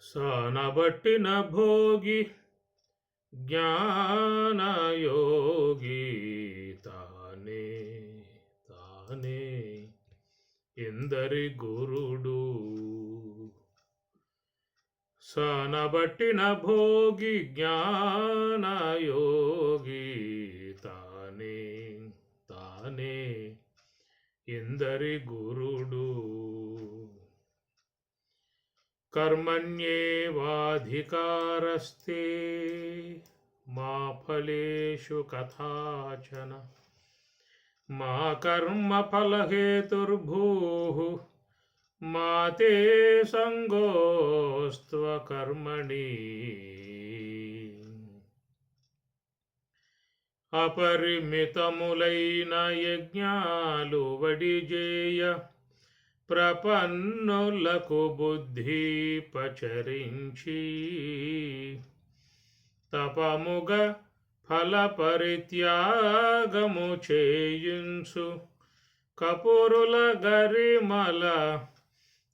సానబట్టిన భోగి జ్ఞానయోగి తానే తానే ఎందరి గురుడు. సానబట్టిన భోగి జ్ఞానయోగి తానే తానే ఎందరి గురుడు. కర్మణ్యేవాధికారస్తే మా ఫలేషు కథాచన మా కర్మఫలహేతుర్భూః మా తే సంగోస్త్వకర్మణి. అపరిమితములైన యజ్ఞాలు వడిజేయ ప్రపన్నులకు బుద్ధి పచరించి తపముగ ఫల పరిత్యాగము చేయుంచు కపురుల గరిమల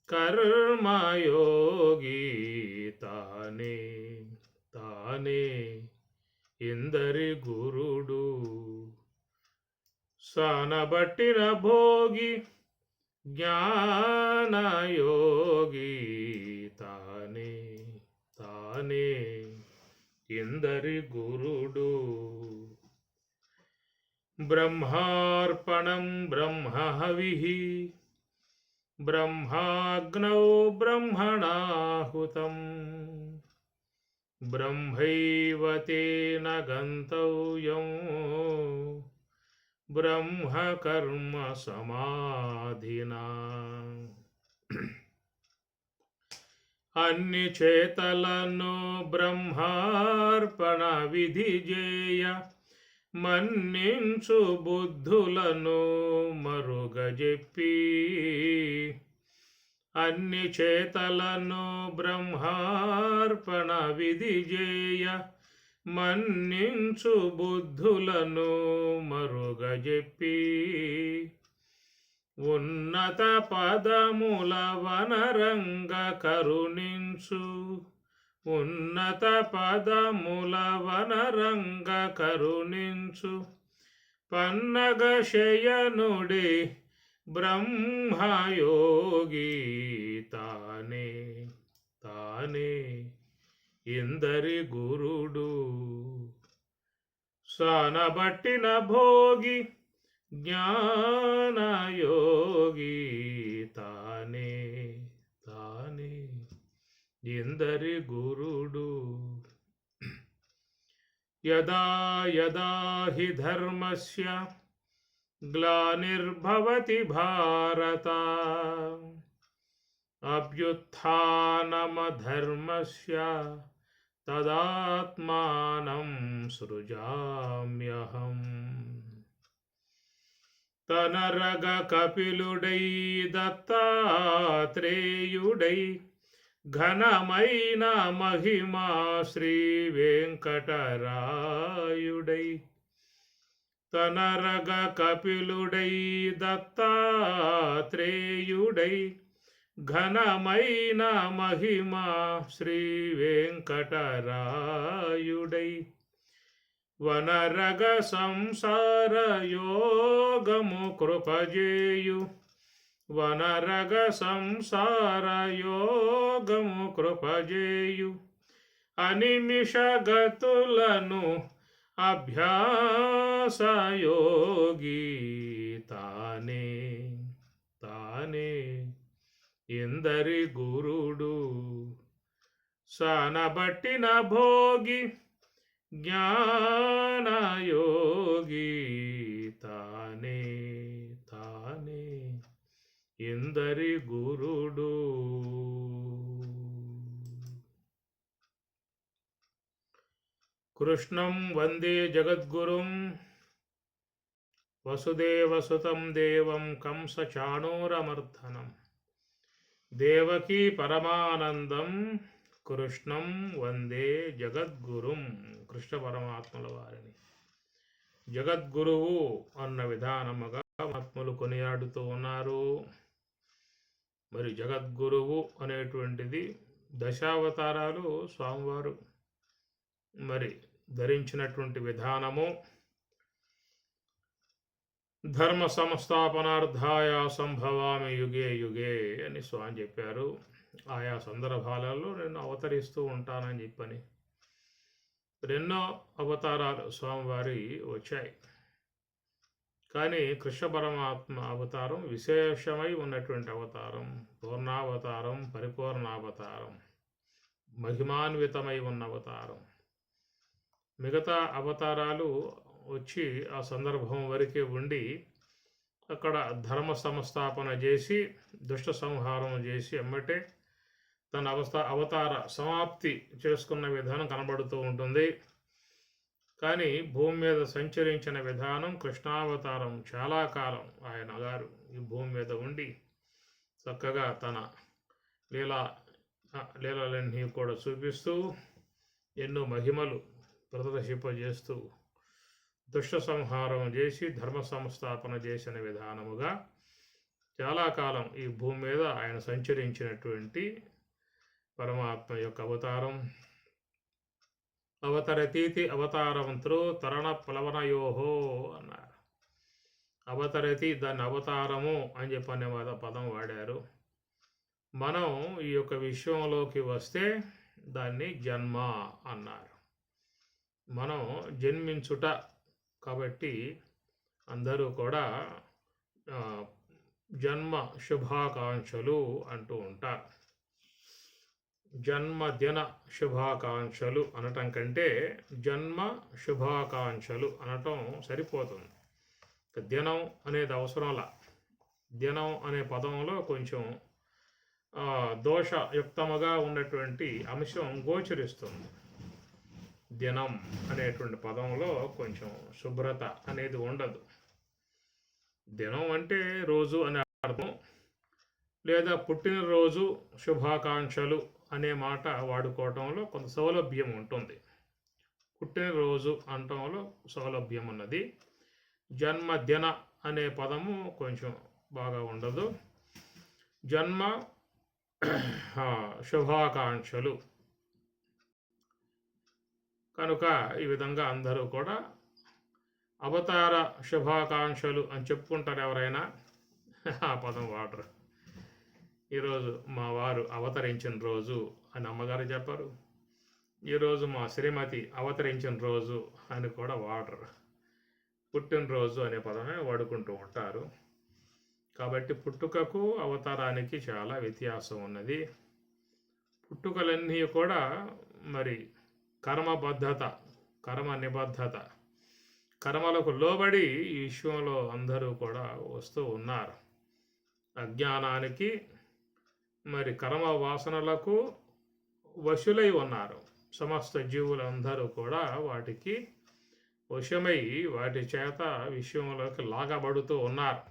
కర్మయోగి తానే తానే ఎందరి గురుడు. సానబట్టిన భోగి జ్ఞానయోగి తానే తానే ఎందరి గురుడు. బ్రహ్మార్పణం బ్రహ్మహవిః బ్రహ్మాగ్నౌ బ్రహ్మణాహుతం బ్రహ్మైవ తేన గంతవ్యం బ్రహ్మకర్మ సమాధినా. అన్ని చేతలను బ్రహ్మార్పణ విధి జేయ మన్నించు బుద్ధులను మరుగజెప్పి అన్ని చేతలను బ్రహ్మార్పణ విధి జేయ మన్నించు బుద్ధులను మరుగజెప్పి ఉన్నత పదముల వనరంగ కరుణించు ఉన్నత పదముల వనరంగ కరుణించు పన్నగ శయనుడి బ్రహ్మయోగి తానే తానే ఎందరి గురుడు. సానబట్టిన భోగి జ్ఞానయోగి తానే తానే ఎందరి గురుడు. యదా యదా హి ధర్మస్య గ్లానిర్భవతి భారత అభ్యుత్థానమధర్మస్య తదాత్మానం సృజామ్యహం. తనరగ కపిలుడై దత్తాత్రేయుడై ఘనమైన మహిమా శ్రీ వెంకటరాయుడై తనరగ కపిలుడై దత్తాత్రేయుడై ఘనమైన మహిమా శ్రీ వెంకటరాయుడై వనరగ సంసార యోగము కృపజేయు వనరగ సంసార యోగము కృపజేయు అనిమిషగతులను అభ్యాసయోగి తానే తానే ఎందరి గురుడు. సానబట్టిన భోగి జ్ఞానయోగి తానే తానే ఎందరి గురుడు. కృష్ణం వందే జగద్గురుం వసుదేవసుతం దేవం కంసచాణూరమర్దనం దేవకీ పరమానందం కృష్ణం వందే జగద్గురుం. కృష్ణ పరమాత్మల వారిని జగద్గురువు అన్న విధానముగా మహాత్ములు కొనియాడుతూ ఉన్నారు. మరి జగద్గురువు అనేటువంటిది దశావతారాలు స్వామివారు మరి ధరించినటువంటి విధానము ధర్మ సంస్థాపనార్థాయ సంభవామి యుగే యుగే అని స్వామి చెప్పారు. ఆయా సందర్భాలలో నేను అవతరిస్తూ ఉంటానని చెప్పని ఎన్నో అవతారాలు స్వామివారి వచ్చాయి. కానీ కృష్ణ పరమాత్మ అవతారం విశేషమై ఉన్నటువంటి అవతారం, పూర్ణావతారం, పరిపూర్ణావతారం, మహిమాన్వితమై ఉన్న అవతారం. మిగతా అవతారాలు వచ్చి ఆ సందర్భం వరకే ఉండి అక్కడ ధర్మ సంస్థాపన చేసి దుష్ట సంహారం చేసి ఎమ్మటే తన అవతార సమాప్తి చేసుకున్న విధానం కనబడుతూ ఉంటుంది. కానీ భూమి మీద సంచరించిన విధానం కృష్ణావతారం చాలా కాలం ఆయన గారు ఈ భూమి మీద ఉండి చక్కగా తన లీలలన్నీ కూడా చూపిస్తూ ఎన్నో మహిమలు ప్రదర్శింపజేస్తూ దుష్ట సంహారం చేసి ధర్మ సంస్థాపన చేసిన విధానముగా చాలా కాలం ఈ భూమి మీద ఆయన సంచరించినటువంటి పరమాత్మ యొక్క అవతారం. అవతరతీతి అవతారవంతులు తరణ ప్లవనయోహో అన్నారు. అవతరతి దాన్ని అవతారము అని చెప్పనే పదం వాడారు. మనం ఈ యొక్క విషయంలోకి వస్తే దాన్ని జన్మ అన్నారు. మనం జన్మించుట కాబట్టి అందరూ కూడా జన్మ శుభాకాంక్షలు అంటూ ఉంటారు. జన్మదిన శుభాకాంక్షలు అనటం కంటే జన్మ శుభాకాంక్షలు అనటం సరిపోతుంది. దినం అనేది అవసరంలా. దినం అనే పదంలో కొంచెం దోషయుక్తముగా ఉన్నటువంటి అంశం గోచరిస్తుంది. దినం అనేటువంటి పదంలో కొంచెం శుభ్రత అనేది ఉండదు. దినం అంటే రోజు అనే అర్థం, లేదా పుట్టినరోజు శుభాకాంక్షలు అనే మాట వాడుకోవటంలో కొంత సౌలభ్యం ఉంటుంది. పుట్టినరోజు అనటంలో సౌలభ్యం ఉన్నది. జన్మదిన అనే పదము కొంచెం బాగా ఉండదు. జన్మ శుభాకాంక్షలు కనుక ఈ విధంగా అందరూ కూడా అవతార శుభాకాంక్షలు అని చెప్పుకుంటారు. ఎవరైనా ఆ పదం వాడరు. ఈరోజు మా వారు అవతరించిన రోజు అని అమ్మగారు చెప్పారు. ఈరోజు మా శ్రీమతి అవతరించిన రోజు అని కూడా వాడరు. పుట్టినరోజు అనే పదమే వాడుకుంటూ ఉంటారు. కాబట్టి పుట్టుకకు అవతారానికి చాలా వ్యత్యాసం ఉన్నది. పుట్టుకలన్నీ కూడా మరి కర్మబద్ధత, కర్మ నిబద్ధత, కర్మలకు లోబడి ఈ విశ్వంలో అందరూ కూడా వస్తూ ఉన్నారు. అజ్ఞానానికి మరి కర్మ వాసనలకు వశులై ఉన్నారు. సమస్త జీవులందరూ కూడా వాటికి వశమై వాటి చేత విశ్వంలోకి లాగబడుతూ ఉన్నారు.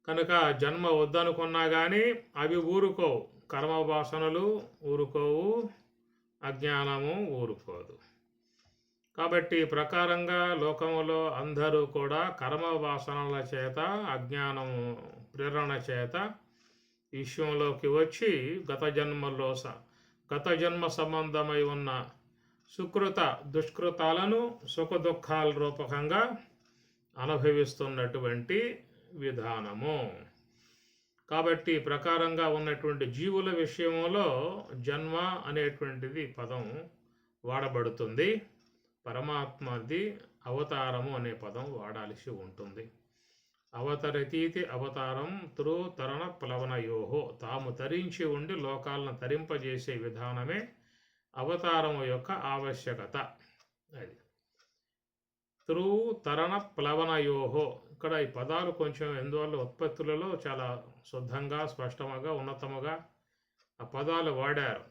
కనుక జన్మ వద్దనుకున్నా కానీ అవి ఊరుకోవు. కర్మ వాసనలు ఊరుకోవు, అజ్ఞానము ఊరుకోదు. కాబట్టి ప్రకారంగా లోకములో అందరూ కూడా కర్మ వాసనల చేత, అజ్ఞానము ప్రేరణ చేత విశ్వంలోకి వచ్చి గత జన్మ సంబంధమై ఉన్న సుకృత దుష్కృతాలను సుఖ దుఃఖాల రూపకంగా అనుభవిస్తున్నటువంటి విధానము. కాబట్టి ప్రకారంగా ఉన్నటువంటి జీవుల విషయంలో జన్మ అనేటువంటిది పదం వాడబడుతుంది. పరమాత్మది అవతారము అనే పదం వాడాల్సి ఉంటుంది. అవతరతీతి అవతారం తరణ ప్లవనయోహో, తాము తరించి ఉండి లోకాలను తరింపజేసే విధానమే అవతారము యొక్క ఆవశ్యకత. అది తరణ ప్లవనయోహో. ఇక్కడ ఈ పదాలు కొంచెం ఎందువల్ల ఉత్పత్తులలో చాలా శుద్ధంగా, స్పష్టముగా, ఉన్నతముగా ఆ పదాలు వాడారు.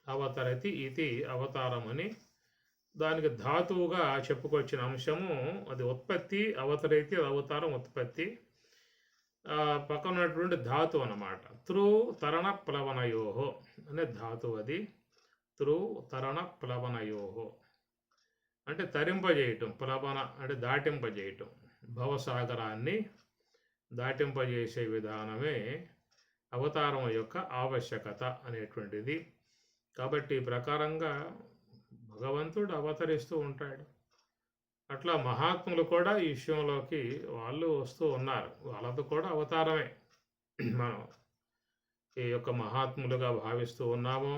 అవతరతి ఇది అవతారమని దానికి ధాతువుగా చెప్పుకొచ్చిన అంశము అది ఉత్పత్తి. అవతరైతి అది అవతారం, ఉత్పత్తి. పక్కన ఉన్నటువంటి ధాతు అన్నమాట. తరణ ప్లవనయోహో అనే ధాతువు అది. తరణ ప్లవనయోహో అంటే తరింపజేయటం, ప్లవన అంటే దాటింపజేయటం, భవసాగరాన్ని దాటింపజేసే విధానమే అవతారం యొక్క ఆవశ్యకత అనేటువంటిది. కాబట్టి ఈ ప్రకారంగా భగవంతుడు అవతరిస్తూ ఉంటాడు. అట్లా మహాత్ములు కూడా ఈ విషయంలోకి వాళ్ళు వస్తూ ఉన్నారు. వాళ్ళది కూడా అవతారమే. మనం ఈ యొక్క మహాత్ములుగా భావిస్తూ ఉన్నాము.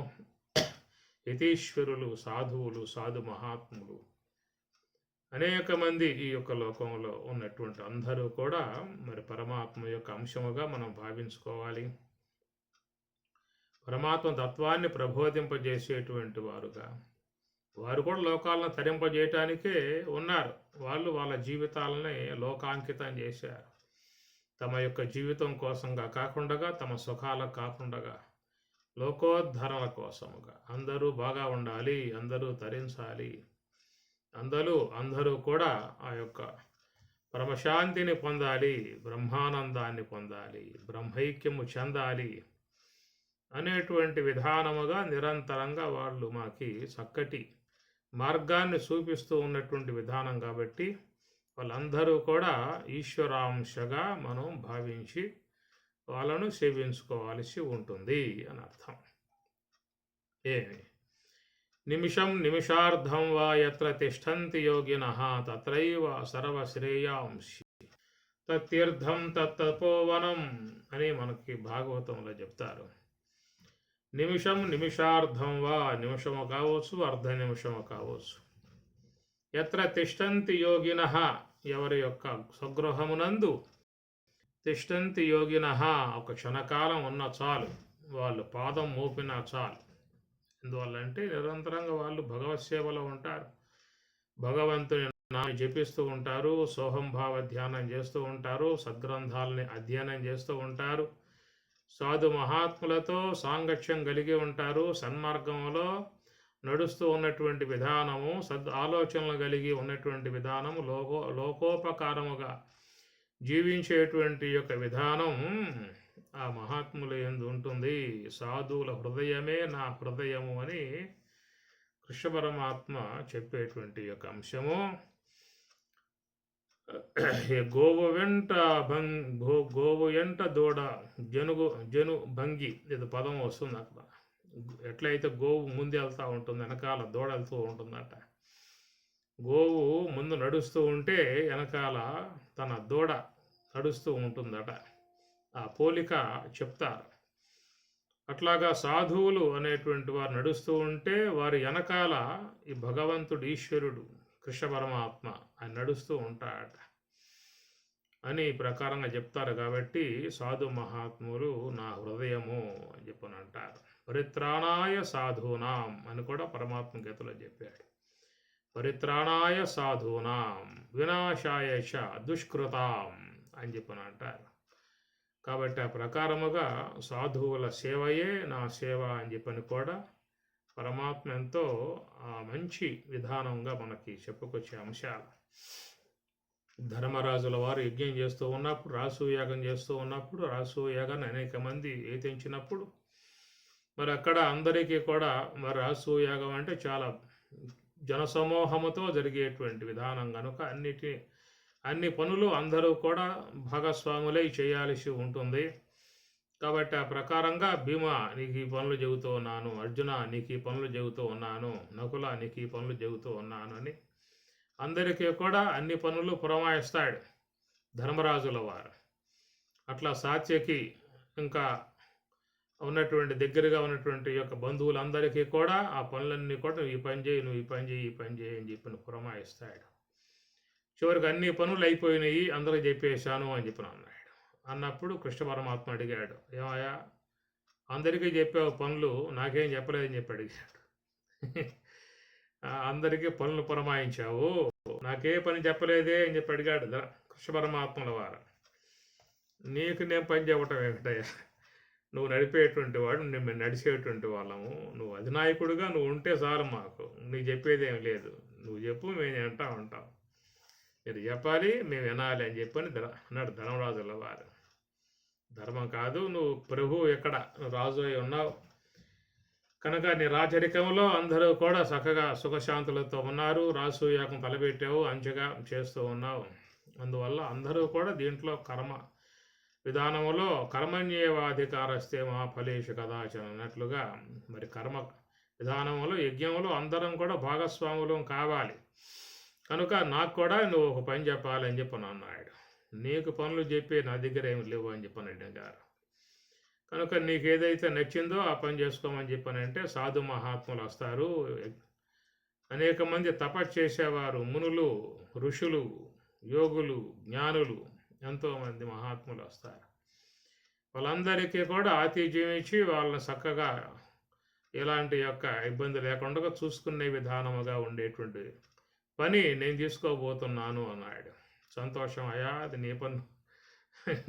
యతీశ్వరులు, సాధువులు, సాధు మహాత్ములు అనేక మంది ఈ యొక్క లోకంలో ఉన్నటువంటి అందరూ కూడా మరి పరమాత్మ యొక్క అంశముగా మనం భావించుకోవాలి. పరమాత్మ తత్వాన్ని ప్రబోధింపజేసేటువంటి వారుగా వారు కూడా లోకాలను తరింపజేయటానికే ఉన్నారు. వాళ్ళు వాళ్ళ జీవితాలని లోకాంకితం చేశారు. తమ యొక్క జీవితం కోసంగా కాకుండా, తమ సుఖాలకు కాకుండా, లోకోద్ధరణ కోసముగా అందరూ బాగా ఉండాలి, అందరూ తరించాలి, అందరూ కూడా ఆ యొక్క పరమశాంతిని పొందాలి, బ్రహ్మానందాన్ని పొందాలి, బ్రహ్మైక్యము చెందాలి అనేటువంటి విధానముగా నిరంతరంగా వాళ్ళు మనకి చక్కటి మార్గాన్ని చూపిస్తూ ఉన్నటువంటి విధానం. కాబట్టి వాళ్ళందరూ కూడా ఈశ్వరాంశగా మనం భావించి వాళ్ళను సేవించుకోవాల్సి ఉంటుంది అని అర్థం. ఏమి నిమిషం నిమిషార్ధం వా యత్ర తిష్టంతి యోగినః తత్రైవ సర్వశ్రేయాంసి తత్తీర్థం తత్తపోవనం అని మనకి భాగవతంలో చెప్తారు. నిమిషం నిమిషార్ధం వా, నిమిషము కావచ్చు, అర్ధ నిమిషము కావచ్చు. యత్ర తిష్టంతి యోగినః, ఎవరి యొక్క స్వగృహమునందు తిష్టంతి యోగినః, ఒక క్షణకాలం ఉన్న చాలు, వాళ్ళు పాదం మోపినా చాలు. ఎందువల్లంటే నిరంతరంగా వాళ్ళు భగవత్ సేవలో ఉంటారు, భగవంతుని నామం జపిస్తూ ఉంటారు, సోహంభావ ధ్యానం చేస్తూ ఉంటారు, సద్గ్రంథాలని అధ్యయనం చేస్తూ ఉంటారు, సాధు మహాత్ములతో సాంగత్యం కలిగి ఉంటారు, సన్మార్గంలో నడుస్తూ ఉన్నటువంటి విధానము, ఆలోచనలు కలిగి ఉన్నటువంటి విధానము, లోకోపకారముగా జీవించేటువంటి యొక్క విధానం ఆ మహాత్ముల యందు ఉంటుంది. సాధువుల హృదయమే నా హృదయము అని కృష్ణ పరమాత్మ చెప్పేటువంటి యొక్క అంశము. గోవు వెంట దూడ జను భంగి, ఇది పదం వస్తుంది అక్కడ. ఎట్లయితే గోవు ముందు వెళ్తూ ఉంటుంది, వెనకాల దూడ వెళ్తూ ఉంటుందట. గోవు ముందు నడుస్తూ ఉంటే వెనకాల తన దూడ నడుస్తూ ఉంటుందట. ఆ పోలిక చెప్తారు. అట్లాగా సాధువులు అనేటువంటి వారు నడుస్తూ ఉంటే వారి వెనకాల ఈ భగవంతుడు, ఈశ్వరుడు, కృష్ణ పరమాత్మ ఆయన నడుస్తూ ఉంటాడట అని ప్రకారంగా చెప్తారు. కాబట్టి సాధు మహాత్ములు నా హృదయము అని చెప్పని అంటారు. పరిత్రాణాయ సాధూనాం అని కూడా పరమాత్మ గీతలో చెప్పాడు. పరిత్రాణాయ సాధూనాం వినాశాయ చ దుష్కృతాం అని చెప్పని అంటారు. కాబట్టి ఆ ప్రకారముగా సాధువుల సేవయే నా సేవ అని చెప్పని కూడా పరమాత్మ ఎంతో మంచి విధానంగా మనకి చెప్పుకొచ్చే అంశాలు. ధర్మరాజుల వారు యజ్ఞం చేస్తూ ఉన్నప్పుడు, రాసూయాగం చేస్తూ ఉన్నప్పుడు, రాసూయాగాన్ని అనేక మంది ఏతించినప్పుడు మరి అక్కడ అందరికీ కూడా మరి రాసూయాగం అంటే చాలా జనసమూహముతో జరిగేటువంటి విధానం కనుక అన్ని పనులు అందరూ కూడా భాగస్వాములై చేయాల్సి ఉంటుంది. కాబట్టి ఆ ప్రకారంగా భీమ నీకు ఈ పనులు చెబుతూ ఉన్నాను, అర్జున నీకు ఈ పనులు చెబుతూ ఉన్నాను, నకుల నీకు ఈ పనులు చెబుతూ ఉన్నాను అని అందరికీ కూడా అన్ని పనులు పురమాయిస్తాడు ధర్మరాజుల వారు. అట్లా సాత్యకి ఇంకా ఉన్నటువంటి దగ్గరగా ఉన్నటువంటి యొక్క బంధువులందరికీ కూడా ఆ పనులన్నీ కూడా నువ్వు ఈ పని చేయి, నువ్వు ఈ పని చేయి, ఈ పని చేయి అని చెప్పి పురమాయిస్తాడు. చివరికి అన్ని పనులు అయిపోయినాయి, అందరికి చెప్పేశాను అని చెప్పిన అన్నాడు. అన్నప్పుడు కృష్ణ పరమాత్మ అడిగాడు, ఏమయ్యా అందరికీ చెప్పావు పనులు, నాకేం చెప్పలేదని చెప్పి అడిగాడు. అందరికీ పనులు పురమాయించావు, నాకే పని చెప్పలేదే అని చెప్పి అడిగాడు కృష్ణ పరమాత్మల వారు. నీకు నేను పని చెప్పటం ఏమిటయ్యా, నువ్వు నడిపేటువంటి వాడు, మేము నడిచేటువంటి వాళ్ళము, నువ్వు అధినాయకుడిగా నువ్వు ఉంటే చాలు, మాకు నీకు చెప్పేది ఏమి లేదు, నువ్వు చెప్పు మేము ఉంటాం, మీరు చెప్పాలి మేము వినాలి అని చెప్పని అన్నాడు ధర్మరాజుల వారు. ధర్మం కాదు, నువ్వు ప్రభు ఎక్కడ రాజు అయి ఉన్నావు కనుక నీ రాజరికంలో అందరూ కూడా చక్కగా సుఖశాంతులతో ఉన్నారు, రాసూయాగం తలపెట్టావు, అంచెగా చేస్తూ ఉన్నావు, అందువల్ల అందరూ కూడా దీంట్లో విధానంలో కర్మణ్యేవాధికారస్తే మా ఫలేషు కదాచన అన్నట్లుగా మరి కర్మ విధానంలో యజ్ఞంలో అందరం కూడా భాగస్వాములం కావాలి. కనుక నాకు కూడా నువ్వు ఒక పని చెప్పాలి అని చెప్పని అన్నాడు. నీకు పనులు చెప్పి నా దగ్గర ఏమి లేవు అని చెప్పాను గారు. కనుక నీకు ఏదైతే నచ్చిందో ఆ పని చేసుకోమని చెప్పానంటే సాధు మహాత్ములు వస్తారు. అనేక మంది తపస్సు చేసేవారు, మునులు, ఋషులు, యోగులు, జ్ఞానులు, ఎంతోమంది మహాత్ములు వస్తారు. వాళ్ళందరికీ కూడా ఆతిథ్యం ఇచ్చి వాళ్ళని చక్కగా ఎలాంటి యొక్క ఇబ్బంది లేకుండా చూసుకునే విధానముగా ఉండేటువంటి పని నేను తీసుకోబోతున్నాను అన్నాడు. సంతోషం అయ్యా, అది నీ పని,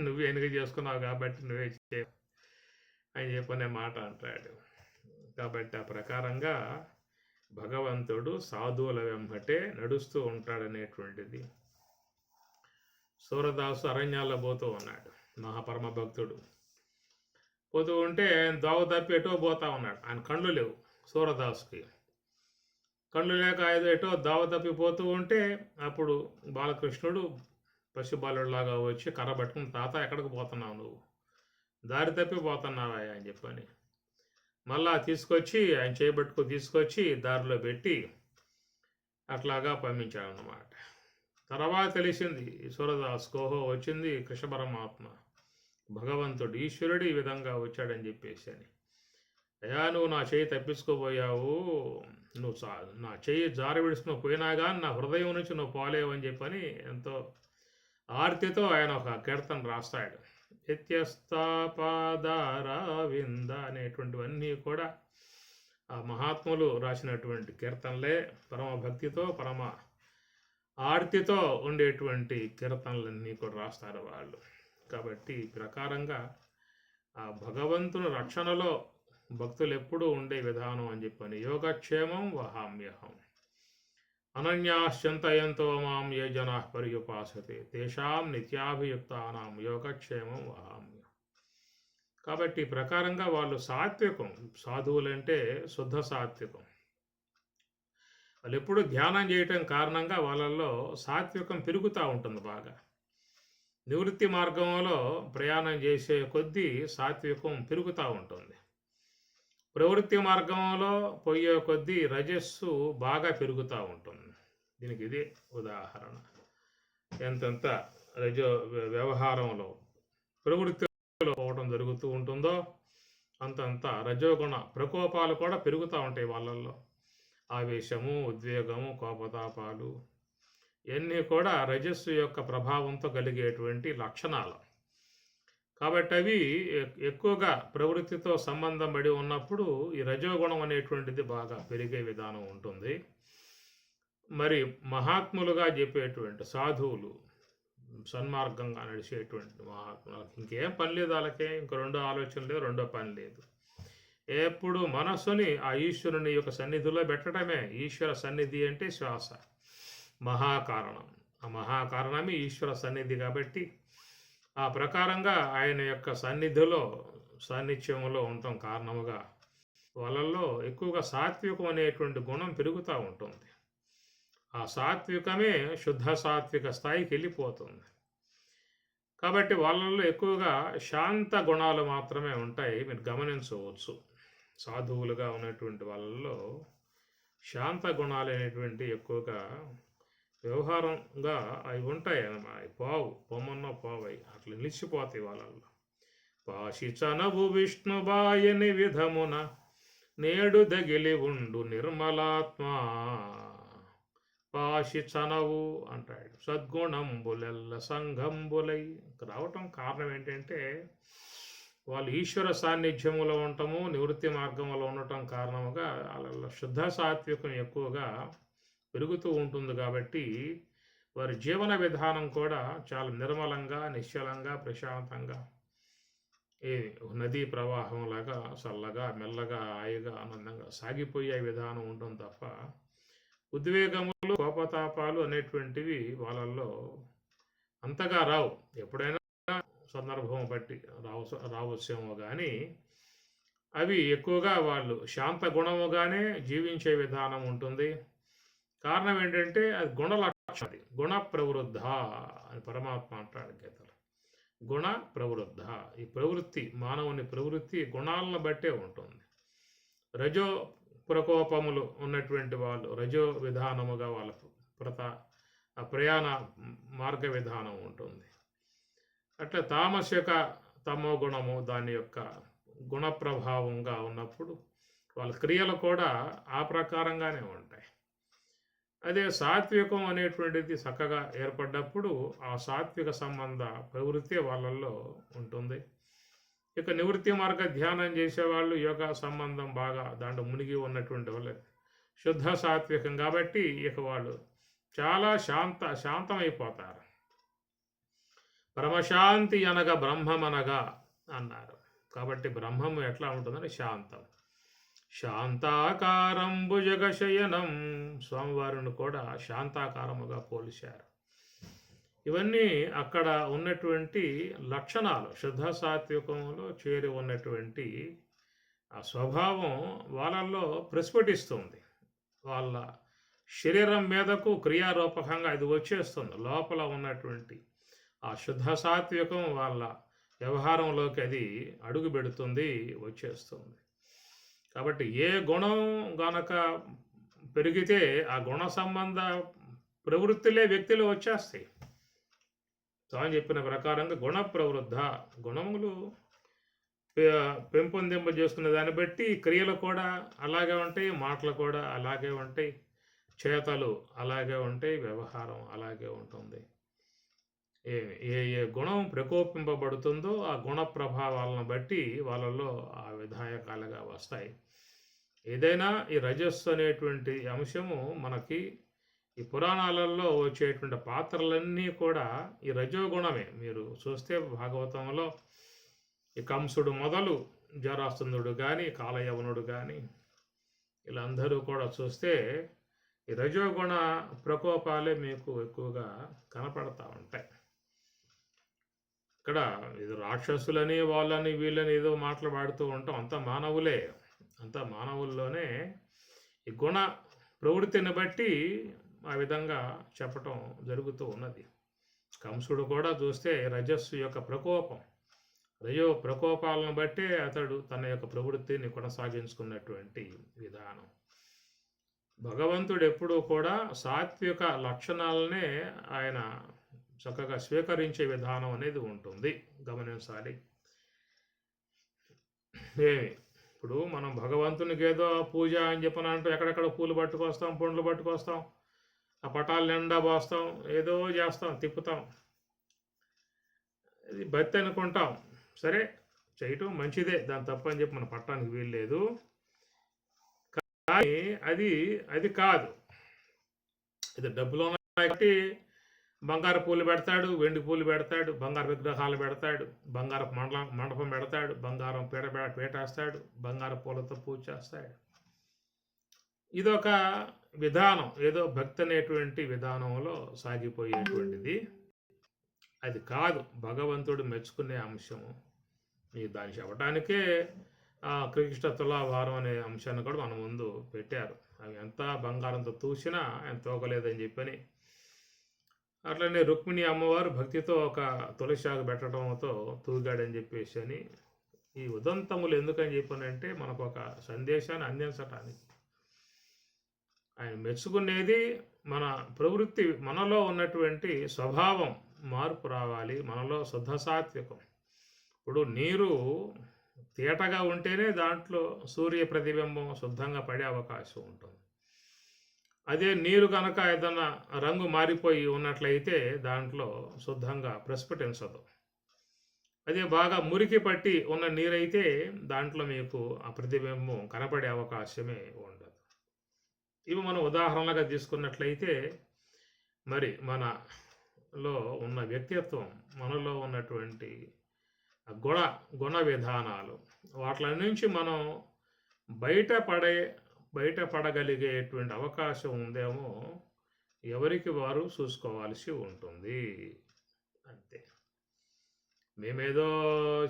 నువ్వు ఎన్నిక చేసుకున్నావు కాబట్టి నువ్వే చేయ అని చెప్పనే మాట అంటాడు. కాబట్టి ఆ ప్రకారంగా భగవంతుడు సాధువుల వెంబటే నడుస్తూ ఉంటాడనేటువంటిది. సూరదాసు అరణ్యాల్లో పోతూ ఉన్నాడు, మహాపరమ భక్తుడు. పోతూ ఉంటే దోవ తప్పి ఎటో పోతా ఉన్నాడు. ఆయన కళ్ళు లేవు సూరదాసుకి. కళ్ళు లేక ఎటో దోవ తప్పిపోతూ ఉంటే అప్పుడు బాలకృష్ణుడు పసిబాలుడిలాగా వచ్చి కర్ర పట్టుకుని, తాత ఎక్కడికి పోతున్నావు, నువ్వు దారి తప్పిపోతున్నావా అని చెప్పని మళ్ళా తీసుకొచ్చి ఆయన చేయబట్టుకు తీసుకొచ్చి దారిలో పెట్టి అట్లాగా పంపించాడన్నమాట. తర్వాత తెలిసింది సూరదాస్ కోహో వచ్చింది కృష్ణ పరమాత్మ, భగవంతుడు, ఈశ్వరుడు ఈ విధంగా వచ్చాడని చెప్పేసి అని. అయ్యా, నువ్వు నా చేయి తప్పించుకోబోయావు, నువ్వు నా చేయి జారి విడుచుకుని పోయినా కానీ నా హృదయం నుంచి నువ్వు పోలేవని చెప్పని ఎంతో ఆర్తితో ఆయన ఒక కీర్తన రాస్తాడు. వ్యత్యస్తాపాదారవింద అనేటువంటివన్నీ కూడా ఆ మహాత్ములు రాసినటువంటి కీర్తనలే. పరమ భక్తితో పరమ ఆర్తితో ఉండేటువంటి కీర్తనలన్నీ కూడా రాస్తారు వాళ్ళు. కాబట్టి ఈ ప్రకారంగా ఆ భగవంతుని రక్షణలో భక్తులు ఎప్పుడూ ఉండే విధానం అని చెప్పని యోగక్షేమం వహామ్యహం అనన్యాశ్చింతయంతో మాం ఏ జనా పర్యుపాసతే తేషాం నిత్యాభియుక్తానాం యోగక్షేమం వహామ్యహం. కాబట్టి ఈ ప్రకారంగా వాళ్ళు సాత్వికం, సాధువులంటే శుద్ధ సాత్వికం. వాళ్ళు ఎప్పుడు ధ్యానం చేయటం కారణంగా వాళ్ళల్లో సాత్వికం పెరుగుతూ ఉంటుంది బాగా. నివృత్తి మార్గంలో ప్రయాణం చేసే కొద్దీ సాత్వికం పెరుగుతూ ఉంటుంది. ప్రవృత్తి మార్గంలో పోయే కొద్దీ రజస్సు బాగా పెరుగుతూ ఉంటుంది. దీనికి ఇదే ఉదాహరణ. ఎంతెంత వ్యవహారంలో ప్రవృత్తిలో పోవడం జరుగుతూ ఉంటుందో అంతంత రజోగుణ ప్రకోపాలు కూడా పెరుగుతూ ఉంటాయి వాళ్ళల్లో. ఆవేశము, ఉద్వేగము, కోపతాపాలు ఇవన్నీ కూడా రజస్సు యొక్క ప్రభావంతో కలిగేటువంటి లక్షణాలు. కాబట్టి అవి ఎక్కువగా ప్రవృత్తితో సంబంధం పడి ఉన్నప్పుడు ఈ రజోగుణం అనేటువంటిది బాగా పెరిగే విధానం ఉంటుంది. మరి మహాత్ములుగా చెప్పేటువంటి సాధువులు, సన్మార్గంగా నడిచేటువంటి మహాత్ములు, ఇంకేం పని లేదు వాళ్ళకే, ఇంకో రెండో ఆలోచన లేదు, రెండో పని లేదు. ఎప్పుడు మనస్సుని ఆ ఈశ్వరుని యొక్క సన్నిధిలో పెట్టడమే. ఈశ్వర సన్నిధి అంటే శ్వాస మహాకారణం. ఆ మహాకారణమే ఈశ్వర సన్నిధి. కాబట్టి ఆ ప్రకారంగా ఆయన యొక్క సన్నిధిలో సాన్నిధ్యంలో ఉండటం కారణముగా వాళ్ళల్లో ఎక్కువగా సాత్వికం అనేటువంటి గుణం పెరుగుతూ ఉంటుంది. ఆ సాత్వికమే శుద్ధ సాత్విక స్థాయికి వెళ్ళిపోతుంది. కాబట్టి వాళ్ళల్లో ఎక్కువగా శాంత గుణాలు మాత్రమే ఉంటాయి. మీరు గమనించవచ్చు, సాధువులుగా ఉన్నటువంటి వాళ్ళల్లో శాంత గుణాలు అనేటువంటి ఎక్కువగా వ్యవహారంగా అవి ఉంటాయి అన్నమాట. పొమ్మన్న పావు అట్లా నిలిచిపోతాయి వాళ్ళల్లో. పాశిచనవు విష్ణుబాయని విధమున నేడు దగిలి ఉండు నిర్మలాత్మ. పాశిచనవు అంటాడు. సద్గుణంబులెల్ల సంఘంబులై రావటం కారణం ఏంటంటే వాళ్ళు ఈశ్వర సాన్నిధ్యములో ఉండటము, నివృత్తి మార్గంలో ఉండటం కారణముగా వాళ్ళ శుద్ధ సాత్వికం ఎక్కువగా పెరుగుతూ ఉంటుంది. కాబట్టి వారి జీవన విధానం కూడా చాలా నిర్మలంగా, నిశ్చలంగా, ప్రశాంతంగా, ఏ నదీ ప్రవాహంలాగా చల్లగా, మెల్లగా, హాయిగా, ఆనందంగా సాగిపోయే విధానం ఉంటుంది తప్ప ఉద్వేగములు, కోపతాపాలు అనేటువంటివి వాళ్ళల్లో అంతగా రావు. ఎప్పుడైనా సందర్భం బట్టి రావచ్చేమో కానీ అవి ఎక్కువగా వాళ్ళు శాంత గుణముగానే జీవించే విధానం ఉంటుంది. కారణం ఏంటంటే అది గుణ లక్షణం, గుణ ప్రవృద్ధ అని పరమాత్మ అంటాడు గీతలో. గుణ ప్రవృద్ధ. ఈ ప్రవృత్తి, మానవుని ప్రవృత్తి గుణాలను బట్టే ఉంటుంది. రజో ప్రకోపములు ఉన్నటువంటి వాళ్ళు రజో విధానముగా వాళ్ళ ప్రయాణ మార్గ విధానం ఉంటుంది. అట్లా తామసిక తమో గుణము దాని యొక్క గుణ ప్రభావంగా ఉన్నప్పుడు వాళ్ళ క్రియలు కూడా ఆ ప్రకారంగానే ఉంటాయి. అదే సాత్వికం అనేటువంటిది చక్కగా ఏర్పడ్డప్పుడు ఆ సాత్విక సంబంధ ప్రవృత్తి వాళ్ళల్లో ఉంటుంది. ఇక నివృత్తి మార్గ ధ్యానం చేసేవాళ్ళు యోగా సంబంధం బాగా దాంట్లో మునిగి ఉన్నటువంటి వాళ్ళు శుద్ధ సాత్వికం కాబట్టి ఇక వాళ్ళు చాలా శాంతమైపోతారు. పరమశాంతి అనగా బ్రహ్మమనగా అన్నారు. కాబట్టి బ్రహ్మము ఎట్లా ఉంటుందని శాంతం. శాంతాకారం భుజగశయనం, స్వామివారిని కూడా శాంతాకారముగా పోల్చారు. ఇవన్నీ అక్కడ ఉన్నటువంటి లక్షణాలు, శుద్ధ సాత్వికంలో చేరి ఉన్నటువంటి ఆ స్వభావం వాళ్ళల్లో ప్రస్ఫుటిస్తుంది. వాళ్ళ శరీరం మీదకు క్రియారూపకంగా ఇది వచ్చేస్తుంది. లోపల ఉన్నటువంటి ఆ శుద్ధ సాత్వికం వాళ్ళ వ్యవహారంలోకి అది అడుగు పెడుతుంది, వచ్చేస్తుంది. కాబట్టి ఏ గుణం గనక పెరిగితే ఆ గుణ సంబంధ ప్రవృత్తులే వ్యక్తిలో వచ్చేస్తాయి. స్వామి చెప్పిన ప్రకారంగా గుణ ప్రవృద్ధ, గుణములు పెంపొందింపజేసుకునే దాన్ని బట్టి క్రియలు కూడా అలాగే ఉంటాయి, మాటలు కూడా అలాగే ఉంటాయి, చేతలు అలాగే ఉంటాయి, వ్యవహారం అలాగే ఉంటుంది. ఏ ఏ గుణం ప్రకోపింపబడుతుందో ఆ గుణ ప్రభావాలను బట్టి వాళ్ళలో ఆ విధాయకాలుగా వస్తాయి. ఏదైనా ఈ రజస్సు అనేటువంటి అంశము మనకి ఈ పురాణాలలో వచ్చేటువంటి పాత్రలన్నీ కూడా ఈ రజోగుణమే. మీరు చూస్తే భాగవతంలో ఈ కంసుడు మొదలు జరాసంధుడు కానీ కాలయవనుడు కానీ వీళ్ళందరూ కూడా చూస్తే ఈ రజోగుణ ప్రకోపాలే మీకు ఎక్కువగా కనపడతా ఉంటాయి. ఇక్కడ ఇది రాక్షసులని వాళ్ళని వీళ్ళని ఏదో మాట్లాడుతూ ఉంటాం, అంత మానవులే. అంత మానవుల్లోనే ఈ గుణ ప్రవృత్తిని బట్టి ఆ విధంగా చెప్పటం జరుగుతూ ఉన్నది. కంసుడు కూడా చూస్తే రజస్సు యొక్క ప్రకోపం, రజో ప్రకోపాలను బట్టే అతడు తన యొక్క ప్రవృత్తిని కొనసాగించుకున్నటువంటి విధానం. భగవంతుడు ఎప్పుడూ కూడా సాత్విక లక్షణాలనే ఆయన చక్కగా స్వీకరించే విధానం అనేది ఉంటుంది, గమనించాలి. ఇప్పుడు మనం భగవంతునికి ఏదో పూజ అని చెప్పనంటూ ఎక్కడెక్కడ పూలు పట్టుకొస్తాం, పండ్లు పట్టుకొస్తాం, ఆ పటాలు నిండా పోస్తాం, ఏదో చేస్తాం, తిప్పుతాం. ఇది భక్తి అనుకుంటాం. సరే, చేయటం మంచిదే, దాని తప్పని చెప్పి మన పట్టడానికి వీల్లేదు. కానీ అది కాదు. ఇది డబ్బులు ఉన్నాయి కాబట్టి బంగారు పూలు పెడతాడు, వెండి పూలు పెడతాడు, బంగారు విగ్రహాలు పెడతాడు, బంగారు మండపం పెడతాడు, బంగారం పీటేస్తాడు, బంగారు పూలతో పూజ చేస్తాడు. ఇదొక విధానం, ఏదో భక్తి అనేటువంటి విధానంలో సాగిపోయేటువంటిది. అది కాదు భగవంతుడు మెచ్చుకునే అంశము. మీరు దాన్ని చెప్పడానికే కృష్ణ తులాభారం అనే అంశాన్ని కూడా మన ముందు పెట్టారు. అవి ఎంత బంగారంతో తూసినా ఎంత తోగలేదని చెప్పని. అట్లనే రుక్మిణి అమ్మవారు భక్తితో ఒక తులసాగు పెట్టడంతో తూగాడని చెప్పేసి అని. ఈ ఉదంతములు ఎందుకని చెప్పానంటే మనకు ఒక సందేశాన్ని అందించటానికి. ఆయన మెచ్చుకునేది మన ప్రవృత్తి, మనలో ఉన్నటువంటి స్వభావం మార్పు రావాలి, మనలో శుద్ధ సాత్వికం. ఇప్పుడు నీరు తేటగా ఉంటేనే దాంట్లో సూర్య ప్రతిబింబం శుద్ధంగా పడే అవకాశం ఉంటుంది. అదే నీరు కనుక ఏదైనా రంగు మారిపోయి ఉన్నట్లయితే దాంట్లో శుద్ధంగా ప్రస్ఫుటించదు. అదే బాగా మురికి పట్టి ఉన్న నీరైతే దాంట్లో మీకు ఆ ప్రతిబింబం కనపడే అవకాశమే ఉండదు. ఇవి మనం ఉదాహరణగా తీసుకున్నట్లయితే మరి మనలో ఉన్న వ్యక్తిత్వం, మనలో ఉన్నటువంటి గుణ విధానాలు, వాటి నుంచి మనం బయటపడగలిగేటువంటి అవకాశం ఉందేమో ఎవరికి వారు చూసుకోవాల్సి ఉంటుంది. అంతే. మేమేదో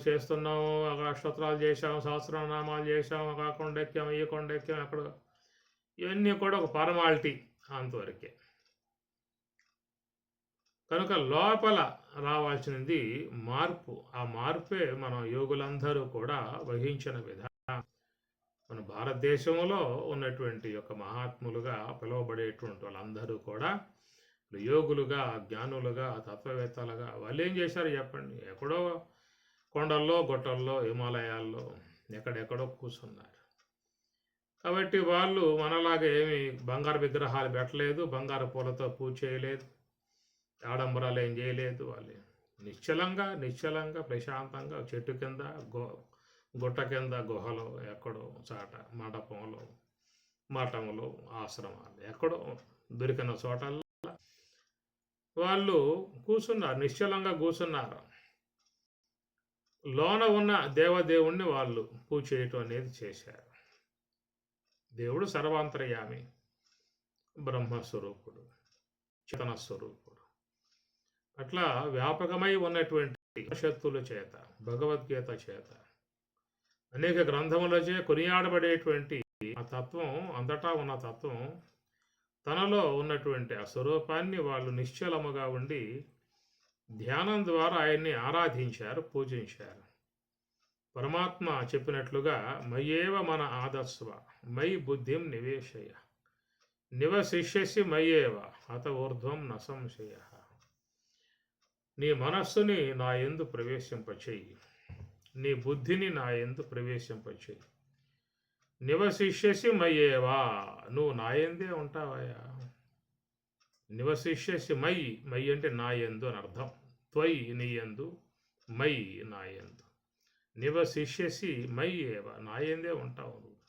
చేస్తున్నాము, అష్టోత్తరాలు చేసాము, సహస్రనామాలు చేసాము, ఆ కొండ ఎక్కాము, ఈ కొండ ఎక్కాము, అక్కడ ఇవన్నీ కూడా ఒక ఫార్మాలిటీ, అంతవరకే. కనుక లోపల రావాల్సినది మార్పు. ఆ మార్పే మనం యోగులందరూ కూడా వహించిన విధానం. మన భారతదేశంలో ఉన్నటువంటి యొక్క మహాత్ములుగా పిలువబడేటువంటి వాళ్ళందరూ కూడా యోగులుగా, జ్ఞానులుగా, తత్వవేత్తలుగా వాళ్ళు ఏం చేశారు చెప్పండి? ఎక్కడో కొండల్లో, గుట్టల్లో, హిమాలయాల్లో ఎక్కడెక్కడో కూర్చున్నారు. కాబట్టి వాళ్ళు మనలాగా ఏమి బంగారు విగ్రహాలు పెట్టలేదు, బంగారు పూలతో పూజ చేయలేదు, ఆడంబరాలు ఏం చేయలేదు. వాళ్ళు నిశ్చలంగా ప్రశాంతంగా చెట్టు కింద, గుట్ట కింద, గుహలో, ఎక్కడో చాట, మండపంలో, మఠంలో, ఆశ్రమాలు ఎక్కడో దొరికిన చోటల్లో వాళ్ళు కూర్చున్నారు, నిశ్చలంగా కూర్చున్నారు. లోన ఉన్న దేవదేవుణ్ణి వాళ్ళు పూజ చేయటం అనేది చేశారు. దేవుడు సర్వాంతర్యామి, బ్రహ్మస్వరూపుడు, చేతన స్వరూపుడు. అట్లా వ్యాపకమై ఉన్నటువంటి శక్తుల చేత, భగవద్గీత చేత, అనేక గ్రంథములచే కొనియాడబడేటువంటి ఆ తత్వం, అంతటా ఉన్న తత్వం, తనలో ఉన్నటువంటి ఆ స్వరూపాన్ని వాళ్ళు నిశ్చలముగా ఉండి ధ్యానం ద్వారా ఆయన్ని ఆరాధించారు, పూజించారు. పరమాత్మ చెప్పినట్లుగా మయ్యేవ మన ఆదస్వ మై బుద్ధిం నివేశయ నివశిష్యసి మయ్యేవ అత ఊర్ధ్వం న సంశయ. నీ మనస్సుని నా యందు ప్రవేశింపచేయి, నీ బుద్ధిని నా యందు ప్రవేశింపచేయి. నివశిష్యసి మయ్యేవా, నువ్వు నా యందే ఉంటావయ్యా. నివశిష్యసి మయి అంటే నా యందు అని అర్థం. త్వయి నీ యందు, మయి నా యందు. నివశిష్యసి మయ్యేవ, నా యందే ఉంటావు నువ్వు.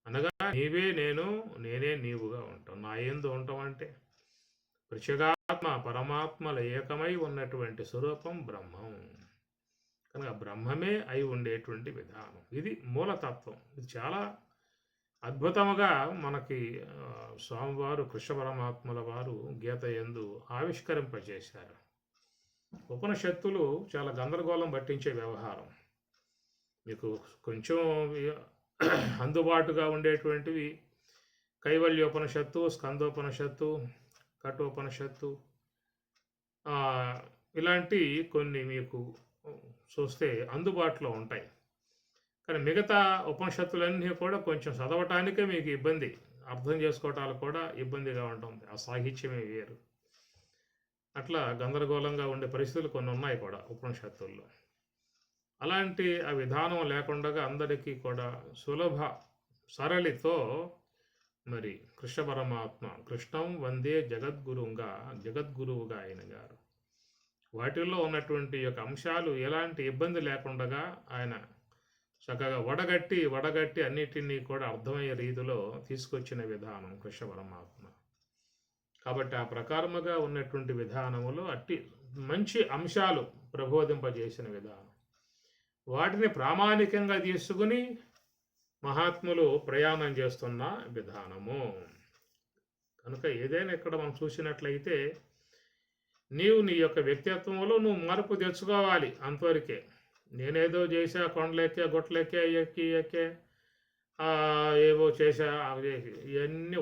అనగా నీవే నేను, నేనే నీవుగా ఉంటావు. నా యందు ఉంటావు అంటే ప్రత్యేగాత్మ పరమాత్మల ఏకమై ఉన్నటువంటి స్వరూపం బ్రహ్మం. కనుక బ్రహ్మమే అయి ఉండేటువంటి విధానం. ఇది మూలతత్వం. ఇది చాలా అద్భుతముగా మనకి స్వామివారు, కృష్ణ పరమాత్మల వారు గీత యందు ఆవిష్కరింపజేశారు. ఉపనిషత్తులు చాలా గందరగోళం పట్టించే వ్యవహారం. మీకు కొంచెం అందుబాటుగా ఉండేటువంటివి కైవల్యోపనిషత్తు, స్కందోపనిషత్తు, కఠోపనిషత్తు, ఇలాంటి కొన్ని మీకు చూస్తే అందుబాటులో ఉంటాయి. కానీ మిగతా ఉపనిషత్తులన్నీ కూడా కొంచెం చదవటానికే మీకు ఇబ్బంది, అర్థం చేసుకోవటానికి కూడా ఇబ్బందిగా ఉంటుంది. ఆ సాహిత్యమే వేరు. అట్లా గందరగోళంగా ఉండే పరిస్థితులు కొన్ని ఉన్నాయి కూడా ఉపనిషత్తుల్లో. అలాంటి ఆ విధానం లేకుండా అందరికీ కూడా సులభ సరళితో మరి కృష్ణ పరమాత్మ, కృష్ణం వందే జగద్గురువుగా ఆయన గారు వాటిల్లో ఉన్నటువంటి యొక్క అంశాలు ఎలాంటి ఇబ్బంది లేకుండా ఆయన చక్కగా వడగట్టి అన్నిటినీ కూడా అర్థమయ్యే రీతిలో తీసుకొచ్చిన విధానం కృష్ణ పరమాత్మ. కాబట్టి ఆ ప్రకారముగా ఉన్నటువంటి విధానములో అట్టి మంచి అంశాలు ప్రబోధింపజేసిన విధానం, వాటిని ప్రామాణికంగా తీసుకుని మహాత్ములు ప్రయాణం చేస్తున్న విధానము. కనుక ఏదైనా ఇక్కడ మనం చూసినట్లయితే నీవు నీ యొక్క వ్యక్తిత్వంలో నువ్వు మార్పు తెచ్చుకోవాలి. అంతవరకే. నేనేదో చేసా, కొండలెక్కే, గుట్టలెక్కే, ఎక్కే ఏవో చేసా, ఇవన్నీ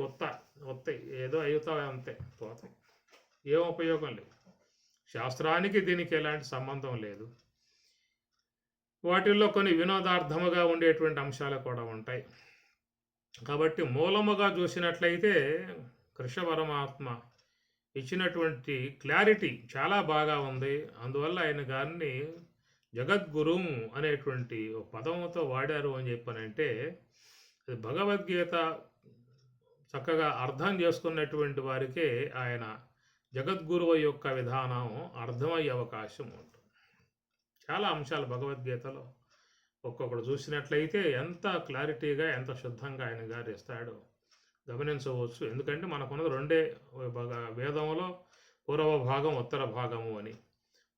వస్తాయి, ఏదో అవుతాయి, అంతే, పోతాయి, ఏం ఉపయోగం లేదు. శాస్త్రానికి దీనికి ఎలాంటి సంబంధం లేదు. వాటిల్లో కొన్ని వినోదార్థముగా ఉండేటువంటి అంశాలు కూడా ఉంటాయి. కాబట్టి మూలముగా చూసినట్లయితే కృష్ణ పరమాత్మ ఇచ్చినటువంటి క్లారిటీ చాలా బాగా ఉంది. అందువల్ల ఆయన గారిని జగద్గురు అనేటువంటి పదముతో వాడారు అని చెప్పానంటే భగవద్గీత చక్కగా అర్థం చేసుకున్నటువంటి వారికే ఆయన జగద్గురువు యొక్క విధానం అర్థమయ్యే అవకాశం ఉంటుంది. చాలా అంశాలు భగవద్గీతలో ఒక్కొక్కడు చూసినట్లయితే ఎంత క్లారిటీగా, ఎంత శుద్ధంగా ఆయన గారు ఇస్తాడో గమనించవచ్చు. ఎందుకంటే మనకున్నది రెండే వేదంలో, పూర్వ భాగం, ఉత్తర భాగము అని.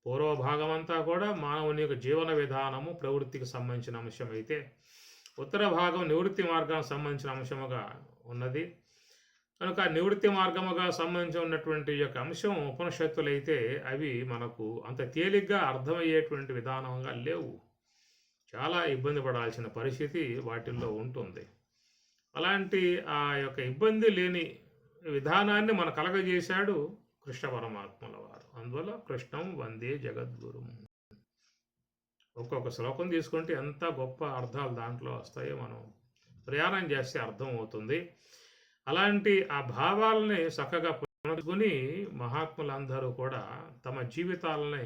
పూర్వ భాగం అంతా కూడా మానవుని యొక్క జీవన విధానము, ప్రవృత్తికి సంబంధించిన అంశం అయితే, ఉత్తర భాగం నివృత్తి మార్గానికి సంబంధించిన అంశముగా ఉన్నది. కనుక నివృత్తి మార్గముగా సంబంధించి ఉన్నటువంటి యొక్క అంశం ఉపనిషత్తులైతే అవి మనకు అంత తేలిగ్గా అర్థమయ్యేటువంటి విధానంగా లేవు. చాలా ఇబ్బంది పడాల్సిన పరిస్థితి వాటిల్లో ఉంటుంది. అలాంటి ఆ యొక్క ఇబ్బంది లేని విధానాన్ని మన కలగజేశాడు కృష్ణ పరమాత్మల వారు. అందువల్ల కృష్ణం వందే జగద్గురు. ఒక్కొక్క శ్లోకం తీసుకుంటే ఎంత గొప్ప అర్థాలు దాంట్లో వస్తాయో మనం ప్రయాణం చేస్తే అర్థం అవుతుంది. అలాంటి ఆ భావాలని చక్కగా పునరుకుని మహాత్ములందరూ కూడా తమ జీవితాలని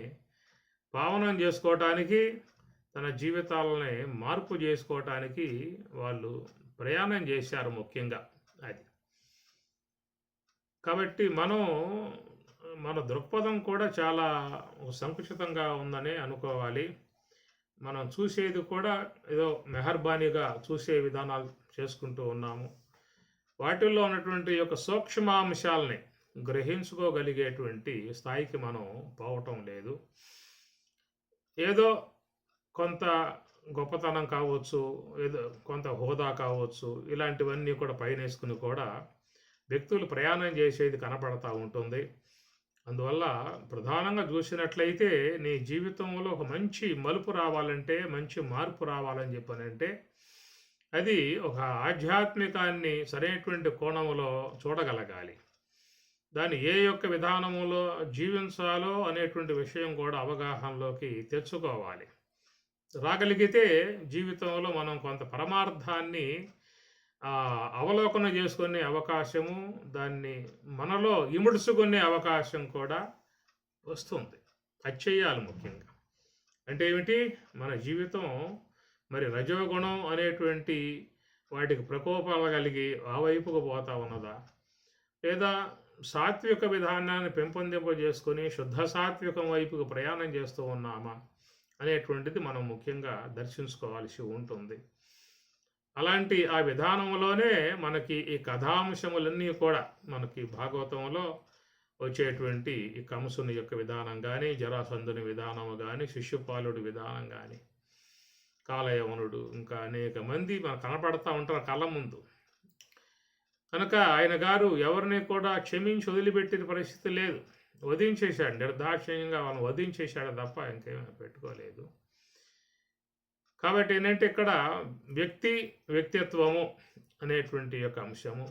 పావనం చేసుకోవటానికి, తన జీవితాలని మార్పు చేసుకోవటానికి వాళ్ళు ప్రయాణం చేశారు ముఖ్యంగా అది. కాబట్టి మన దృక్పథం కూడా చాలా సంకుచితంగా ఉందని అనుకోవాలి. మనం చూసేది కూడా ఏదో మెహర్బానీగా చూసే విధానాలు చేసుకుంటూ ఉన్నాము. వాటిల్లో ఉన్నటువంటి యొక్క సూక్ష్మాంశాలని గ్రహించుకోగలిగేటువంటి స్థాయికి మనం పోవటం లేదు. ఏదో కొంత గొప్పతనం కావచ్చు, ఏదో కొంత హోదా కావచ్చు, ఇలాంటివన్నీ కూడా పైనేసుకుని కూడా వ్యక్తులు ప్రయాణం చేసేది కనపడతా ఉంటుంది. అందువల్ల ప్రధానంగా చూసినట్లయితే నీ జీవితంలో ఒక మంచి మలుపు రావాలంటే, మంచి మార్పు రావాలని చెప్పనంటే అది ఒక ఆధ్యాత్మికాన్ని సరైనటువంటి కోణంలో చూడగలగాలి. దాన్ని ఏ యొక్క విధానములో జీవించాలో అనేటువంటి విషయం కూడా అవగాహనలోకి తెచ్చుకోవాలి. రాగలిగితే జీవితంలో మనం కొంత పరమార్థాన్ని అవలోకన చేసుకునే అవకాశము, దాన్ని మనలో ఇముడ్చుకునే అవకాశం కూడా వస్తుంది. అది చేయాలి ముఖ్యంగా. అంటే ఏమిటి? మన జీవితం మరి రజోగుణం అనేటువంటి వాటికి ప్రకోపాలు కలిగి ఆ వైపుకు పోతా ఉన్నదా, లేదా సాత్విక విధానాన్ని పెంపొందింపజేసుకొని శుద్ధ సాత్వికం వైపుకు ప్రయాణం చేస్తూ ఉన్నామా అనేటువంటిది మనం ముఖ్యంగా దర్శించుకోవాల్సి ఉంటుంది. అలాంటి ఆ విధానంలోనే మనకి ఈ కథాంశములన్నీ కూడా మనకి భాగవతంలో వచ్చేటువంటి ఈ కంసుని యొక్క విధానం కానీ, జరాసంధుని విధానము కానీ, శిశుపాలుడి విధానం కానీ, కాలయవనుడు, ఇంకా అనేక మంది మనకు కనపడతా ఉంటారు కళ్ళ ముందు. కనుక ఆయన గారు ఎవరిని కూడా క్షమించి వదిలిపెట్టిన పరిస్థితి లేదు. వధించేశాడు, నిర్దాక్షిణ్యంగా వాళ్ళని వధించేశాడు తప్ప ఇంకేమైనా పెట్టుకోలేదు. కాబట్టి ఏంటంటే ఇక్కడ వ్యక్తిత్వము అనేటువంటి యొక్క అంశము,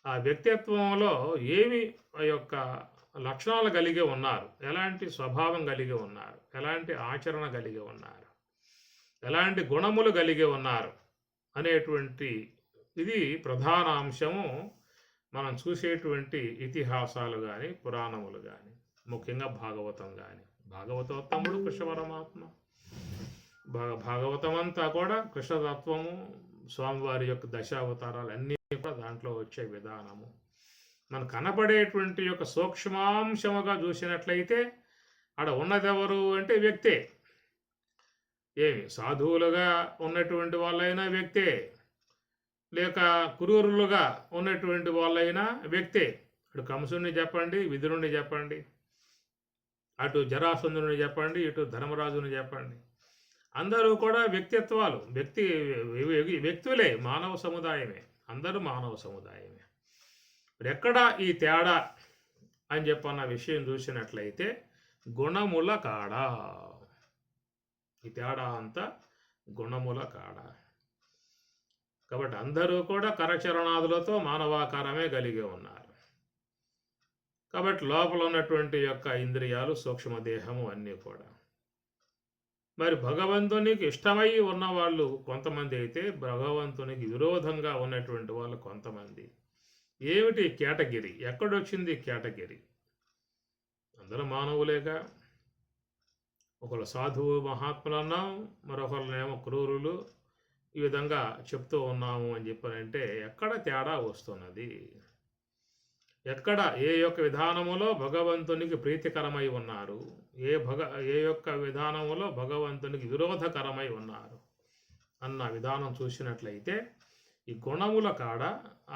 ఆ వ్యక్తిత్వంలో ఏమి ఆ యొక్క లక్షణాలు కలిగి ఉన్నారు, ఎలాంటి స్వభావం కలిగి ఉన్నారు, ఎలాంటి ఆచరణ కలిగి ఉన్నారు, ఎలాంటి గుణములు కలిగి ఉన్నారు అనేటువంటి ఇది ప్రధాన అంశము. మనం చూసేటువంటి ఇతిహాసాలు కానీ, పురాణములు కానీ, ముఖ్యంగా భాగవతం కానీ, భాగవతోత్తముడు కృష్ణ పరమాత్మ. భాగవతం అంతా కూడా కృష్ణతత్వము, స్వామివారి యొక్క దశావతారాలు అన్నీ కూడా దాంట్లో వచ్చే విధానము. మనకు కనపడేటువంటి యొక్క సూక్ష్మాంశముగా చూసినట్లయితే ఆడ ఉన్నదెవరు అంటే వ్యక్తే. ఏమి సాధువులుగా ఉన్నటువంటి వాళ్ళైనా వ్యక్తే, లేక కురూరులుగా ఉన్నటువంటి వాళ్ళైనా వ్యక్తే. అటు కంసుని చెప్పండి, విదురుని చెప్పండి, అటు జరాసంధుని చెప్పండి, ఇటు ధర్మరాజుని చెప్పండి, అందరూ కూడా వ్యక్తిత్వాలు, వ్యక్తులే, మానవ సముదాయమే, అందరూ మానవ సముదాయమే. ఎక్కడ ఈ తేడా అని చెప్పన్న విషయం చూసినట్లయితే గుణముల కాడ, ఈ తేడా అంతా గుణముల కాడ. కాబట్టి అందరూ కూడా కరచరణాదులతో మానవాకారమే కలిగి ఉన్నారు. కాబట్టి లోపల ఉన్నటువంటి యొక్క ఇంద్రియాలు, సూక్ష్మదేహము అన్నీ కూడా మరి భగవంతునికి ఇష్టమై ఉన్నవాళ్ళు కొంతమంది అయితే, భగవంతునికి విరోధంగా ఉన్నటువంటి వాళ్ళు కొంతమంది. ఏమిటి కేటగిరీ? ఎక్కడొచ్చింది కేటగిరీ? అందరూ మానవులేగా. ఒకళ్ళు సాధువు మహాత్ములు అన్నాం, మరొకళ్ళనేమో క్రూరులు, ఈ విధంగా చెప్తూ ఉన్నాము అని చెప్పారంటే ఎక్కడ తేడా వస్తున్నది? ఎక్కడ ఏ యొక్క విధానములో భగవంతునికి ప్రీతికరమై ఉన్నారు, ఏ యొక్క విధానములో భగవంతునికి విరోధకరమై ఉన్నారు అన్న విధానం చూసినట్లయితే ఈ గుణముల కాడ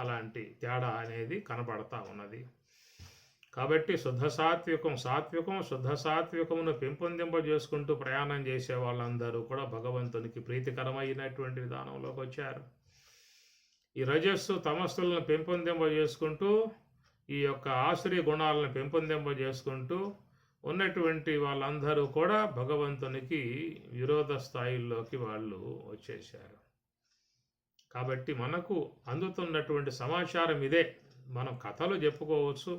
అలాంటి తేడా అనేది కనబడతా ఉన్నది. కాబట్టి శుద్ధ సాత్వికమును పెంపొందింపజేసుకుంటూ ప్రయాణం చేసే వాళ్ళందరూ కూడా భగవంతునికి ప్రీతికరమైనటువంటి విధానంలోకి వచ్చారు. ఈ రజస్సు తమస్సులను పెంపొందింపజేసుకుంటూ, ఈ యొక్క ఆశ్రయ గుణాలను పెంపొందింపజేసుకుంటూ ఉన్నటువంటి వాళ్ళందరూ కూడా భగవంతునికి విరోధ స్థాయిల్లోకి వాళ్ళు వచ్చేసారు. కాబట్టి మనకు అందుతున్నటువంటి సమాచారం ఇదే. మనం కథలు చెప్పుకోవచ్చు,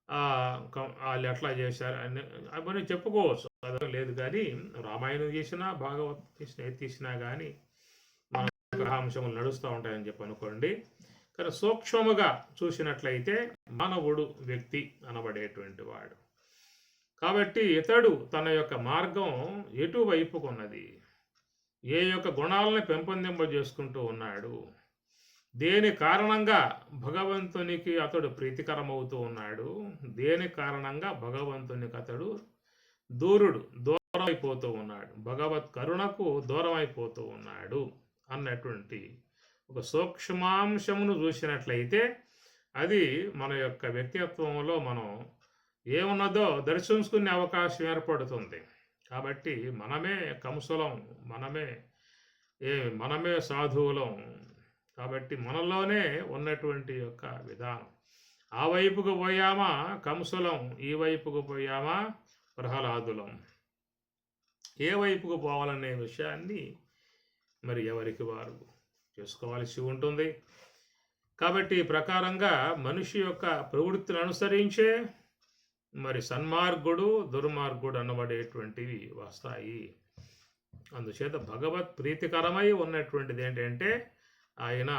వాళ్ళు ఎట్లా చేశారు అని అవన్నీ చెప్పుకోవచ్చు, అదే లేదు. కానీ రామాయణం చేసినా భాగవతం తీసినా ఏది తీసినా కానీ మన గ్రహాంశములు నడుస్తూ ఉంటాయని చెప్పి అనుకోండి. కానీ సూక్ష్మముగా చూసినట్లయితే మానవుడు వ్యక్తి అనబడేటువంటి వాడు. కాబట్టి ఇతడు తన యొక్క మార్గం ఎటువైపుకున్నది, ఏ యొక్క గుణాలను పెంపొందింపజేసుకుంటూ ఉన్నాడు, దేని కారణంగా భగవంతునికి అతడు ప్రీతికరమవుతూ ఉన్నాడు, దేని కారణంగా భగవంతునికి అతడు దూరం అయిపోతూ ఉన్నాడు, భగవత్ కరుణకు దూరం అయిపోతూ ఉన్నాడు అన్నటువంటి ఒక సూక్ష్మాంశమును చూసినట్లయితే అది మన యొక్క వ్యక్తిత్వంలో మనం ఏమున్నదో దర్శించుకునే అవకాశం ఏర్పడుతుంది. కాబట్టి మనమే కంసులం, మనమే సాధువులం. కాబట్టి మనలోనే ఉన్నటువంటి యొక్క విధానం, ఆ వైపుకు పోయామా కంసులం, ఈ వైపుకు పోయామా ప్రహ్లాదులం, ఏ వైపుకు పోవాలనే విషయాన్ని మరి ఎవరికి వారు చేసుకోవాల్సి ఉంటుంది. కాబట్టి ఈ ప్రకారంగా మనిషి యొక్క ప్రవృత్తిని అనుసరించే మరి సన్మార్గుడు దుర్మార్గుడు అనబడేటువంటివి వస్తాయి. అందుచేత భగవత్ ప్రీతికరమై ఉన్నటువంటిది ఏంటంటే ఆయన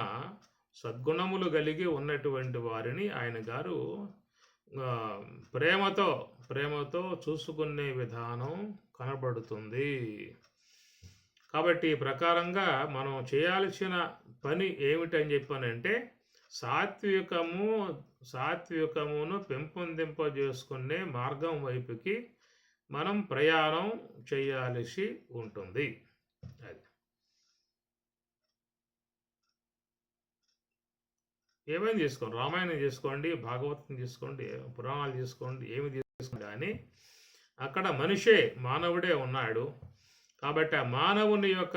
సద్గుణములు కలిగి ఉన్నటువంటి వారిని ఆయన గారు ప్రేమతో చూసుకునే విధానం కనబడుతుంది. కాబట్టి ఈ ప్రకారంగా మనం చేయాల్సిన పని ఏమిటని చెప్పానంటే సాత్వికమును పెంపొందింపజేసుకునే మార్గం వైపుకి మనం ప్రయాణం చేయాల్సి ఉంటుంది. అది ఏమైనా తీసుకోండి, రామాయణం తీసుకోండి, భాగవతం తీసుకోండి, పురాణాలు తీసుకోండి, ఏమి తీసుకోండి, కానీ అక్కడ మానవుడే ఉన్నాడు. కాబట్టి ఆ మానవుని యొక్క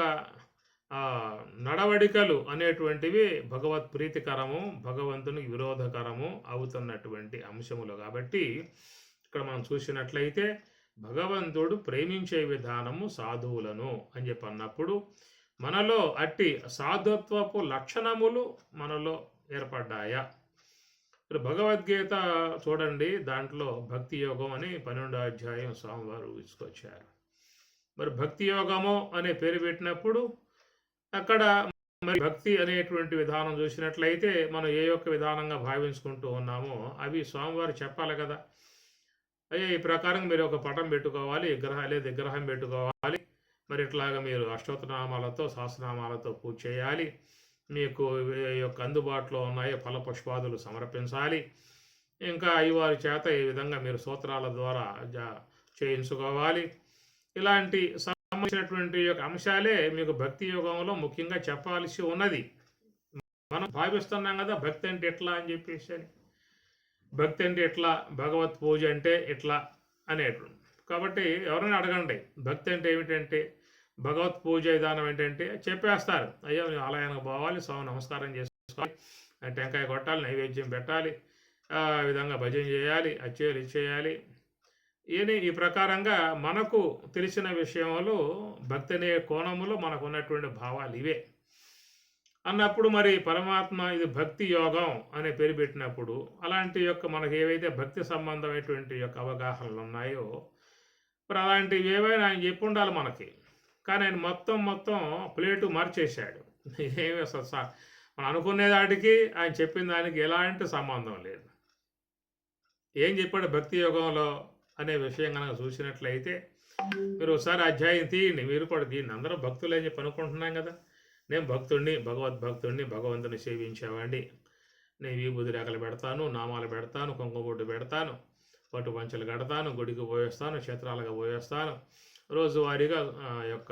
నడవడికలు అనేటువంటివి భగవత్ ప్రీతికరము, భగవంతునికి విరోధకరము అవుతున్నటువంటి అంశములు. కాబట్టి ఇక్కడ మనం చూసినట్లయితే భగవంతుడు ప్రేమించే విధానము సాధువులను అని చెప్పి అన్నప్పుడు మనలో అట్టి సాధుత్వపు లక్షణములు మనలో ఏర్పడ్డాయా? ఇప్పుడు భగవద్గీత చూడండి, దాంట్లో భక్తి యోగం అని 12వ అధ్యాయం స్వామివారు తీసుకొచ్చారు. మరి భక్తి యోగము అనే పేరు పెట్టినప్పుడు అక్కడ మరి భక్తి అనేటువంటి విధానం చూసినట్లయితే మనం ఏ యొక్క విధానంగా భావించుకుంటూ ఉన్నామో అవి స్వామివారు చెప్పాలి కదా. అయ్యే ఈ ప్రకారం మీరు ఒక పటం పెట్టుకోవాలి, విగ్రహం పెట్టుకోవాలి, మరి ఇట్లాగా మీరు అష్టోత్తరనామాలతో సహస్రనామాలతో పూజ చేయాలి, మీకు యొక్క అందుబాటులో ఉన్నాయో ఫల పుష్పాదులు సమర్పించాలి, ఇంకా అయ్యవారి చేత ఈ విధంగా మీరు సూత్రాల ద్వారా చేయించుకోవాలి. ఇలాంటి సంబంధించినటువంటి యొక్క అంశాలే మీకు భక్తి యోగంలో ముఖ్యంగా చెప్పాల్సి ఉన్నది. మనం భావిస్తున్నాం కదా భక్తి అంటే ఎట్లా అని చెప్పేసి, భక్తి అంటే ఎట్లా, భగవత్ పూజ అంటే ఎట్లా అనేటువంటి. కాబట్టి ఎవరైనా అడగండి భక్తి అంటే ఏమిటంటే, భగవత్ పూజ విధానం ఏంటంటే చెప్పేస్తారు. అయ్యో నేను ఆలయానికి పోవాలి, స్వామి నమస్కారం చేసుకోవాలి, టెంకాయ కొట్టాలి, నైవేద్యం పెట్టాలి, ఆ విధంగా భజన చేయాలి, అది చేయాలి, ఇది చేయాలి. ఈ ప్రకారంగా మనకు తెలిసిన విషయంలో భక్తి అనే కోణములో మనకు ఉన్నటువంటి భావాలు ఇవే అన్నప్పుడు మరి పరమాత్మ ఇది భక్తి యోగం అనే పేరు పెట్టినప్పుడు అలాంటి యొక్క మనకు ఏవైతే భక్తి సంబంధమైనటువంటి యొక్క అవగాహనలు ఉన్నాయో మరి అలాంటివి ఏవైనా ఆయన చెప్పి ఉండాలి మనకి. కానీ ఆయన మొత్తం ప్లేటు మార్చేశాడు. ఏమి అసలు మనం అనుకునే దాటికి ఆయన చెప్పిన దానికి ఎలాంటి సంబంధం లేదు. ఏం చెప్పాడు భక్తి యోగంలో అనే విషయం కనుక చూసినట్లయితే మీరు ఒకసారి అధ్యాయం తీయండి, మీరు కూడా దీన్ని అందరూ భక్తులు అని చెప్పి అనుకుంటున్నాం కదా. నేను భక్తుడిని, భగవద్భక్తుడిని, భగవంతుని సేవించేవాడిని, నేను విభూది రేఖలు పెడతాను, నామాలు పెడతాను, కుంకుమబొట్టు పెడతాను, పట్టు పంచలు కడతాను, గుడికి పోయేస్తాను, క్షేత్రాలుగా పోయేస్తాను, రోజువారీగా యొక్క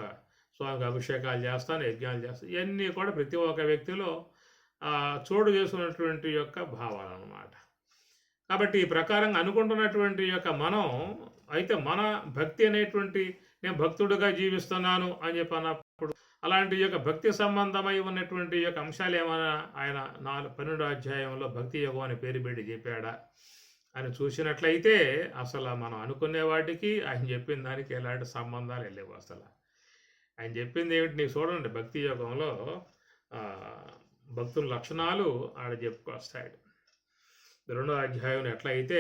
స్వామికి అభిషేకాలు చేస్తాను, యజ్ఞాలు చేస్తాను. ఇవన్నీ కూడా ప్రతి ఒక్క వ్యక్తిలో చోటు చేసుకున్నటువంటి యొక్క భావాలు అన్నమాట. కాబట్టి ఈ ప్రకారంగా అనుకుంటున్నటువంటి యొక్క మనం అయితే మన భక్తి అనేటువంటి నేను భక్తుడిగా జీవిస్తున్నాను అని చెప్పి అన్నప్పుడు అలాంటి యొక్క భక్తి సంబంధమై ఉన్నటువంటి యొక్క అంశాలు ఏమైనా ఆయన 12వ అధ్యాయంలో భక్తి యోగం అని పేరు పెట్టి చెప్పాడా అని చూసినట్లయితే అసలు మనం అనుకునే వాటికి ఆయన చెప్పిన దానికి ఎలాంటి సంబంధాలు లేవు. అసలు ఆయన చెప్పింది ఏమిటి నీకు చూడండి, భక్తి యోగంలో భక్తుల లక్షణాలు ఆడ చెప్పుకొస్తాడు. రెండో అధ్యాయంలో ఎట్లయితే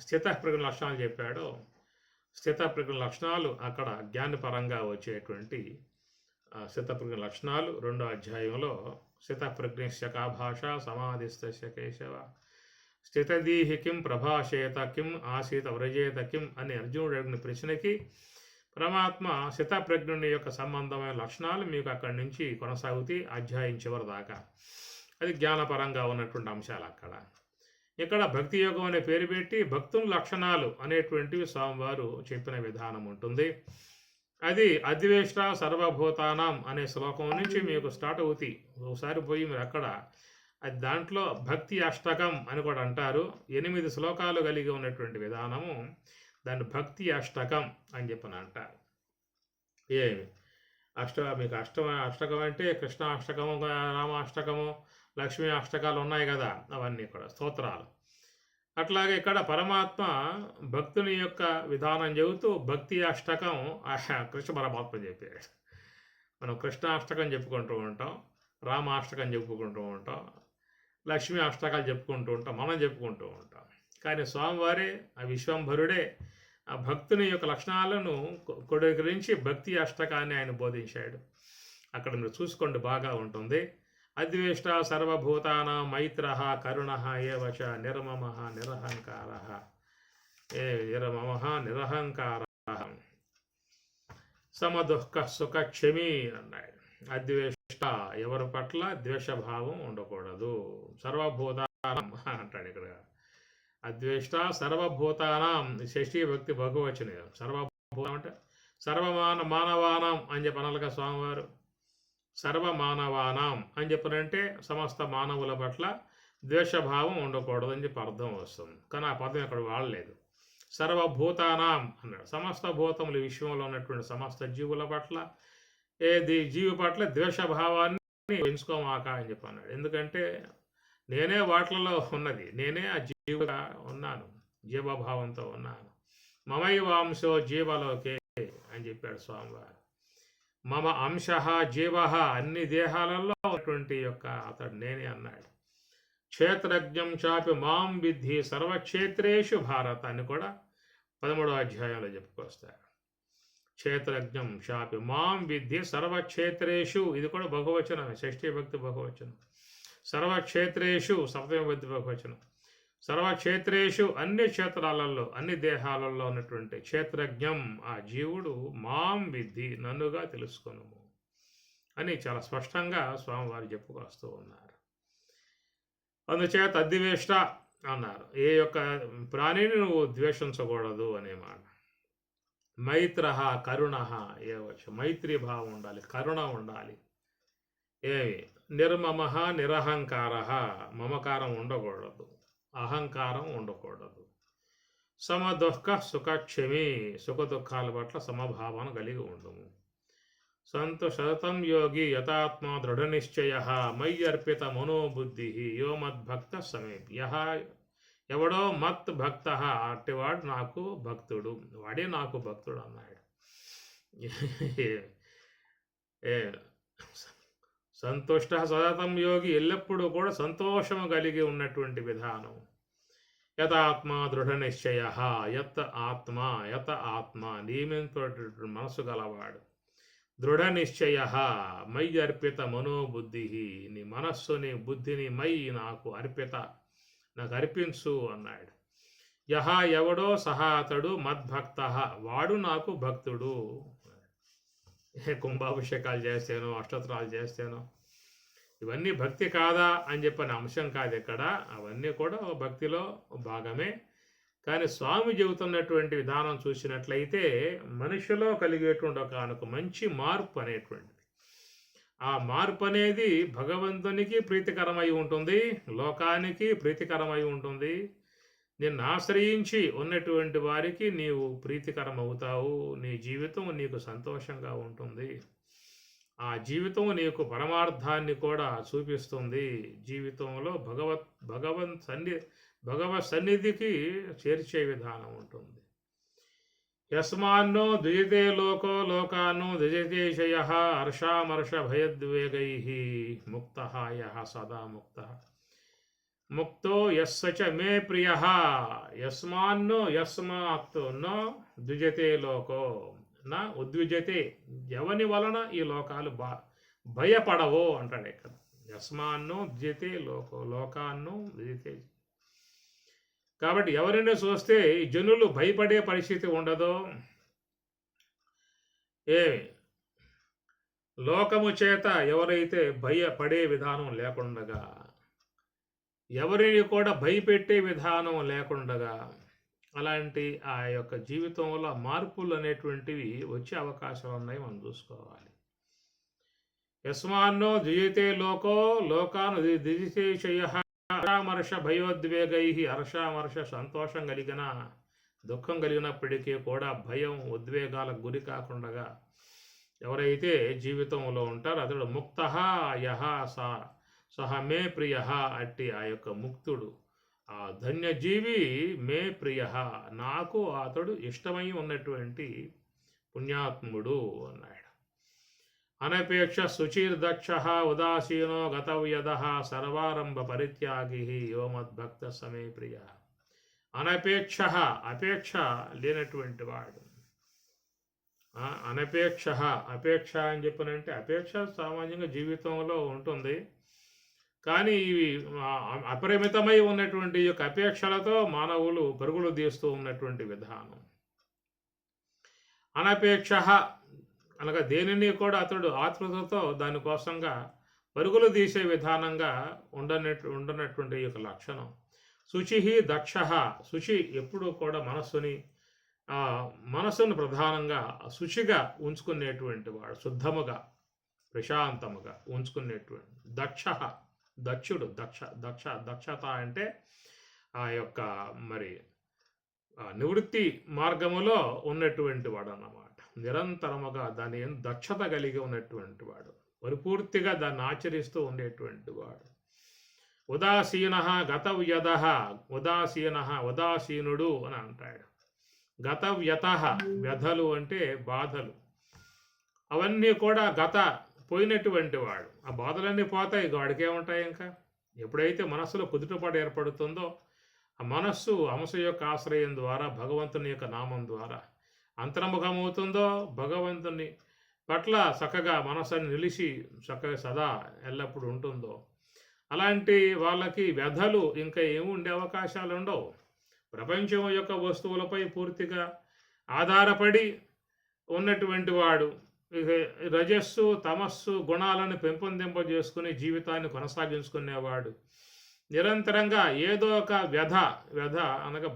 స్థితప్రజ్ఞ లక్షణాలు చెప్పాడో, స్థితప్రజ్ఞ లక్షణాలు అక్కడ జ్ఞానపరంగా వచ్చేటువంటి స్థితప్రజ్ఞ లక్షణాలు రెండో అధ్యాయంలో స్థితప్రజ్ఞస్య కా భాష సమాధిస్థస్య కేశవ స్థితదీహి కిం ప్రభాషేత కిం ఆసీత వ్రజేత కిం అని అర్జునుడు అడిగిన ప్రశ్నకి పరమాత్మ స్థితప్రజ్ఞుని యొక్క సంబంధమైన లక్షణాలు మీకు అక్కడి నుంచి కొనసాగుతాయి అధ్యాయం చివరి దాకా. అది జ్ఞానపరంగా ఉన్నటువంటి అంశాలు అక్కడ. ఇక్కడ భక్తి యోగం అనే పేరు పెట్టి భక్తుల లక్షణాలు అనేటువంటివి స్వామివారు చెప్పిన విధానం ఉంటుంది. అది అద్వేష్ట సర్వభూతానం అనే శ్లోకం నుంచి మీకు స్టార్ట్ అవుతాయి. ఒకసారి పోయి మీరు అక్కడ అది దాంట్లో భక్తి అష్టకం అని కూడా అంటారు. 8 శ్లోకాలు కలిగి ఉన్నటువంటి విధానము దాన్ని భక్తి అష్టకం అని చెప్పని అంటారు. ఏమి మీకు అష్టకం అంటే కృష్ణ అష్టకము, రామ అష్టకము, లక్ష్మీ అష్టకాలు ఉన్నాయి కదా, అవన్నీ కూడా స్తోత్రాలు. అట్లాగే ఇక్కడ పరమాత్మ భక్తుని యొక్క విధానం చెబుతూ భక్తి అష్టకం కృష్ణ పరమాత్మ చెప్పాడు. మనం కృష్ణ అష్టకం చెప్పుకుంటూ ఉంటాం, రామ అష్టకం చెప్పుకుంటూ ఉంటాం, లక్ష్మీ అష్టకాలు చెప్పుకుంటూ ఉంటాం, మనం చెప్పుకుంటూ ఉంటాం. కానీ స్వామివారే ఆ విశ్వంభరుడే ఆ భక్తుని యొక్క లక్షణాలను కొడుకరించి భక్తి అష్టకాన్ని ఆయన బోధించాడు. అక్కడ మీరు చూసుకోండి, బాగా ఉంటుంది. అద్వేష్ట సర్వభూతానాం మైత్రః కరుణః ఏవచ నిర్మమః నిరహంకారః నిరహంకారః సమదుఃఖ సుఖ క్షమీ అన్నాడు. అద్వేష్ట ఎవరి పట్ల ద్వేషభావం ఉండకూడదు. సర్వభూతానాం అంటాడు ఇక్కడ. అద్వేష్ట సర్వభూతానాం షష్ఠీ భక్తి బహువచనం. సర్వభూతం అంటే మానవానాం అని చెప్పనలుగా స్వామివారు. సర్వమానవానాం అని చెప్పనంటే సమస్త మానవుల పట్ల ద్వేషభావం ఉండకూడదు అని చెప్పి అర్థం వస్తుంది. కానీ ఆ పదం ఇక్కడ వాడలేదు. సర్వభూతానాం అన్నాడు. సమస్త భూతములు విశ్వంలో ఉన్నటువంటి సమస్త జీవుల పట్ల జీవి పట్ల ద్వేషభావాన్ని పెంచుకోమాక అని చెప్పి అన్నాడు. ఎందుకంటే నేనే వాటిలలో ఉన్నది, నేనే ఆ జీవుగా ఉన్నాను, జీవభావంతో ఉన్నాను. మమైవాంశో జీవలోకే అని చెప్పాడు స్వామివారు. మమ అంశ జీవ అన్ని దేహాలలో ఉన్నటువంటి యొక్క అతడు నేనే అన్నాడు. క్షేత్రజ్ఞం చాపి మాం విద్ధి సర్వక్షేత్రేషు భారత అని కూడా 13వ అధ్యాయంలో చెప్పుకొస్తారు. క్షేత్రజ్ఞం చాపి మాం విద్ధి సర్వక్షేత్రేషు, ఇది కూడా బహువచనం, షష్ఠీ భక్తి బహువచనం. సర్వక్షేత్రేషు సప్తమ భక్తి బహువచనం. సర్వక్షేత్రేషు అన్ని క్షేత్రాలలో అన్ని దేహాలలో ఉన్నటువంటి క్షేత్రజ్ఞం ఆ జీవుడు మాం విద్ధి నన్నుగా తెలుసుకొను అని చాలా స్పష్టంగా స్వామివారు చెప్పుకొస్తూ ఉన్నారు. అందుచేత అద్వేష్ట అన్నారు. ఏ యొక్క ప్రాణిని నువ్వు ద్వేషించకూడదు అనే మాట. మైత్ర కరుణ ఏవచ్చు, మైత్రీ భావం ఉండాలి, కరుణ ఉండాలి. ఏమి నిర్మమ నిరహంకార, మమకారం ఉండకూడదు, అహంకారం ఉండకూడదు. సమదుఃఖ సుఖక్షమి, సుఖ దుఃఖాల పట్ల సమభావన కలిగి ఉండము. సతం యోగి యథాత్మ దృఢ నిశ్చయ మయ్యర్పిత మనోబుద్ధి యో మద్భక్త సమీప్య. ఎవడో మత్ భక్త అట్టివాడు నాకు భక్తుడు, వాడే నాకు భక్తుడు అన్నాడు. సంతుష్ట సతతం యోగి, ఎల్లప్పుడూ కూడా సంతోషము కలిగి ఉన్నటువంటి విధానం. యథాత్మ దృఢ నిశ్చయ, యత్ ఆత్మ నియమంతో మనసు గలవాడు. దృఢ నిశ్చయ మయి అర్పిత మనోబుద్ధి, నీ మనస్సుని బుద్ధిని నాకు అర్పించు అన్నాడు. యహ ఎవడో సహా అతడు మద్భక్త, వాడు నాకు భక్తుడు. కుంభాభిషేకాలు చేస్తాను, అష్టోత్తరాలు చేస్తాను, ఇవన్నీ భక్తి కాదా అని చెప్పిన అంశం కాదు ఇక్కడ. అవన్నీ కూడా భక్తిలో భాగమే. కానీ స్వామి చెబుతున్నటువంటి విధానం చూసినట్లయితే మనిషిలో కలిగేటువంటి ఒక మంచి మార్పు అనేటువంటిది, ఆ మార్పు అనేది భగవంతునికి ప్రీతికరమై ఉంటుంది, లోకానికి ప్రీతికరమై ఉంటుంది. నిన్ను ఆశ్రయించి ఉన్నటువంటి వారికి నీవు ప్రీతికరమవుతావు. నీ జీవితం నీకు సంతోషంగా ఉంటుంది. ఆ జీవితం నీకు పరమార్థాన్ని కూడా చూపిస్తుంది. జీవితంలో భగవత్ సన్నిధికి చేర్చే విధానం ఉంటుంది. యస్మాన్నో ద్విజతే లోకో లోకాన్నో ద్విజతే శయ హర్షామర్ష భయద్వేగై ముక్త యః సదా ముక్త. ముక్తో యస్స చ మే ప్రియ యస్మాన్నో యస్మాత్ నో ద్విజతే లోకో నా ఉద్విజతే, ఎవని వలన ఈ లోకాలు భయపడవో అంటాడు ఇక్కడ. యస్మాన్నో ద్విజతే లోకో లోకాన్నో ద్విజతే. కాబట్టి ఎవరిని చూస్తే జనులు భయపడే పరిస్థితి ఉండదో. ఏమి లోకము చేత ఎవరైతే భయపడే విధానం లేకుండగా, ఎవరిని కూడా భయపెట్టే విధానం లేకుండగా, అలాంటి ఆ యొక్క జీవితంలో మార్పులు అనేటువంటివి వచ్చే అవకాశాలు ఉన్నాయి, మనం చూసుకోవాలి. యస్మాన్నో ద్విజతే లోకో లోకాను ద్విజితేషయ హర్షామర్ష భయోద్వేగై. హర్షామర్ష సంతోషం కలిగిన దుఃఖం కలిగినప్పటికీ కూడా భయం ఉద్వేగాలకు గురి కాకుండా ఎవరైతే జీవితంలో ఉంటారో అతడు ముక్త యహ సహ మే ప్రియ. అట్టి ఆ యొక్క ముక్తుడు, ఆ ధన్యజీవి మే ప్రియ, నాకు అతడు ఇష్టమై ఉన్నటువంటి పుణ్యాత్ముడు అన్నాడు. అనపేక్ష శుచిర్దక్ష ఉదాసీనో గతవ్యద సర్వారంభ పరిత్యాగి యో మద్భక్త సమే ప్రియ. అనపేక్ష, అపేక్ష లేనటువంటి వాడు. అనపేక్ష, అపేక్ష అని చెప్పనంటే అపేక్ష సామాన్యంగా జీవితంలో ఉంటుంది, కానీ ఇవి అపరిమితమై ఉన్నటువంటి యొక్క అపేక్షలతో మానవులు పరుగులు తీస్తూ ఉన్నటువంటి విధానం. అనపేక్ష అనగా దేనిని కూడా అతడు ఆతృతతో దానికోసంగా పరుగులు తీసే విధానంగా ఉండనటువంటి యొక్క లక్షణం. శుచి దక్ష, శుచి ఎప్పుడూ కూడా మనస్సును ప్రధానంగా శుచిగా ఉంచుకునేటువంటి వాడు, శుద్ధముగా ప్రశాంతముగా ఉంచుకునేటువంటి. దక్షుడు, దక్షత అంటే ఆ యొక్క మరి నివృత్తి మార్గములో ఉన్నటువంటి వాడు అన్నమాట. నిరంతరముగా దాని దక్షత కలిగి ఉన్నటువంటి వాడు, పరిపూర్తిగా దాన్ని ఆచరిస్తూ ఉండేటువంటి వాడు. ఉదాసీన గతవ్యద, ఉదాసీనుడు అని అంటాడు. గతవ్యత, వ్యధలు అంటే బాధలు, అవన్నీ కూడా పోయినటువంటి వాడు. ఆ బాధలన్నీ పోతాయి, వాడికి ఏముంటాయి ఇంకా. ఎప్పుడైతే మనస్సులో కుదుటపాటు ఏర్పడుతుందో ఆ మనస్సు అంశ యొక్క ఆశ్రయం ద్వారా, భగవంతుని యొక్క నామం ద్వారా అంతర్ముఖమవుతుందో, భగవంతుని పట్ల చక్కగా మనస్సుని నిలిచి చక్కగా సదా ఎల్లప్పుడూ ఉంటుందో, అలాంటి వాళ్ళకి వ్యధలు ఇంకా ఏమి ఉండే అవకాశాలు ఉండవు. ప్రపంచం యొక్క వస్తువులపై పూర్తిగా ఆధారపడి ఉన్నటువంటి వాడు రజస్సు తమస్సు గుణాలను పెంపొందింపజేసుకుని జీవితాన్ని కొనసాగించుకునేవాడు. నిరంతరంగా ఏదో ఒక వ్యధ అనగా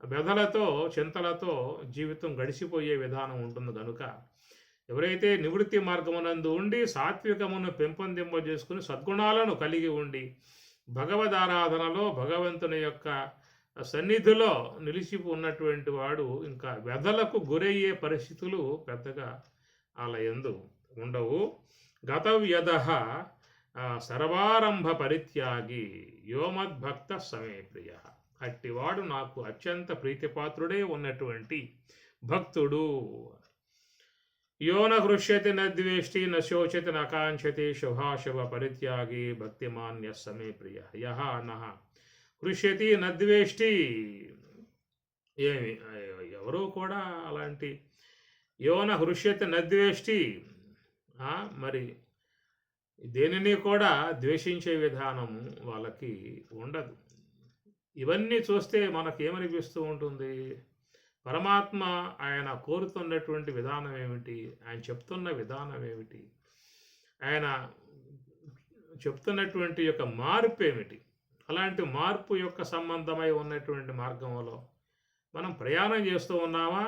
వ్యధలతో చింతలతో జీవితం గడిచిపోయే విధానం ఉంటుంది. కనుక ఎవరైతే నివృత్తి మార్గమునందు ఉండి సాత్వికమును పెంపొందింపజేసుకుని సద్గుణాలను కలిగి ఉండి భగవదారాధనలో భగవంతుని యొక్క సన్నిధిలో నిలిచి ఉన్నటువంటి వాడు ఇంకా వ్యధలకు గురయ్యే పరిస్థితులు పెద్దగా అలా యందు ఉండవు. గతవ్యద సర్వారంభ పరిత్యాగి యోమద్భక్త సమే ప్రియ. అట్టివాడు నాకు అత్యంత ప్రీతిపాత్రుడే ఉన్నటువంటి భక్తుడు. యోన హృష్యతి నద్వేష్టి నశోచతి నకాంక్షతి శుభాశుభ పరిత్యాగి భక్తిమాన్య సమే ప్రియ. యహ నహ హృష్యతి నద్వేష్టి, ఎవరూ కూడా అలాంటి యోన హృష్యతి నద్వేష్టి, మరి దేనిని కూడా ద్వేషించే విధానము వాళ్ళకి ఉండదు. ఇవన్నీ చూస్తే మనకేమనిపిస్తూ ఉంటుంది? పరమాత్మ ఆయన కోరుతున్నటువంటి విధానం ఏమిటి, ఆయన చెప్తున్న విధానం ఏమిటి, ఆయన చెప్తున్నటువంటి యొక్క మార్పు ఏమిటి, అలాంటి మార్పు యొక్క సంబంధమై ఉన్నటువంటి మార్గంలో మనం ప్రయాణం చేస్తూ ఉన్నామా,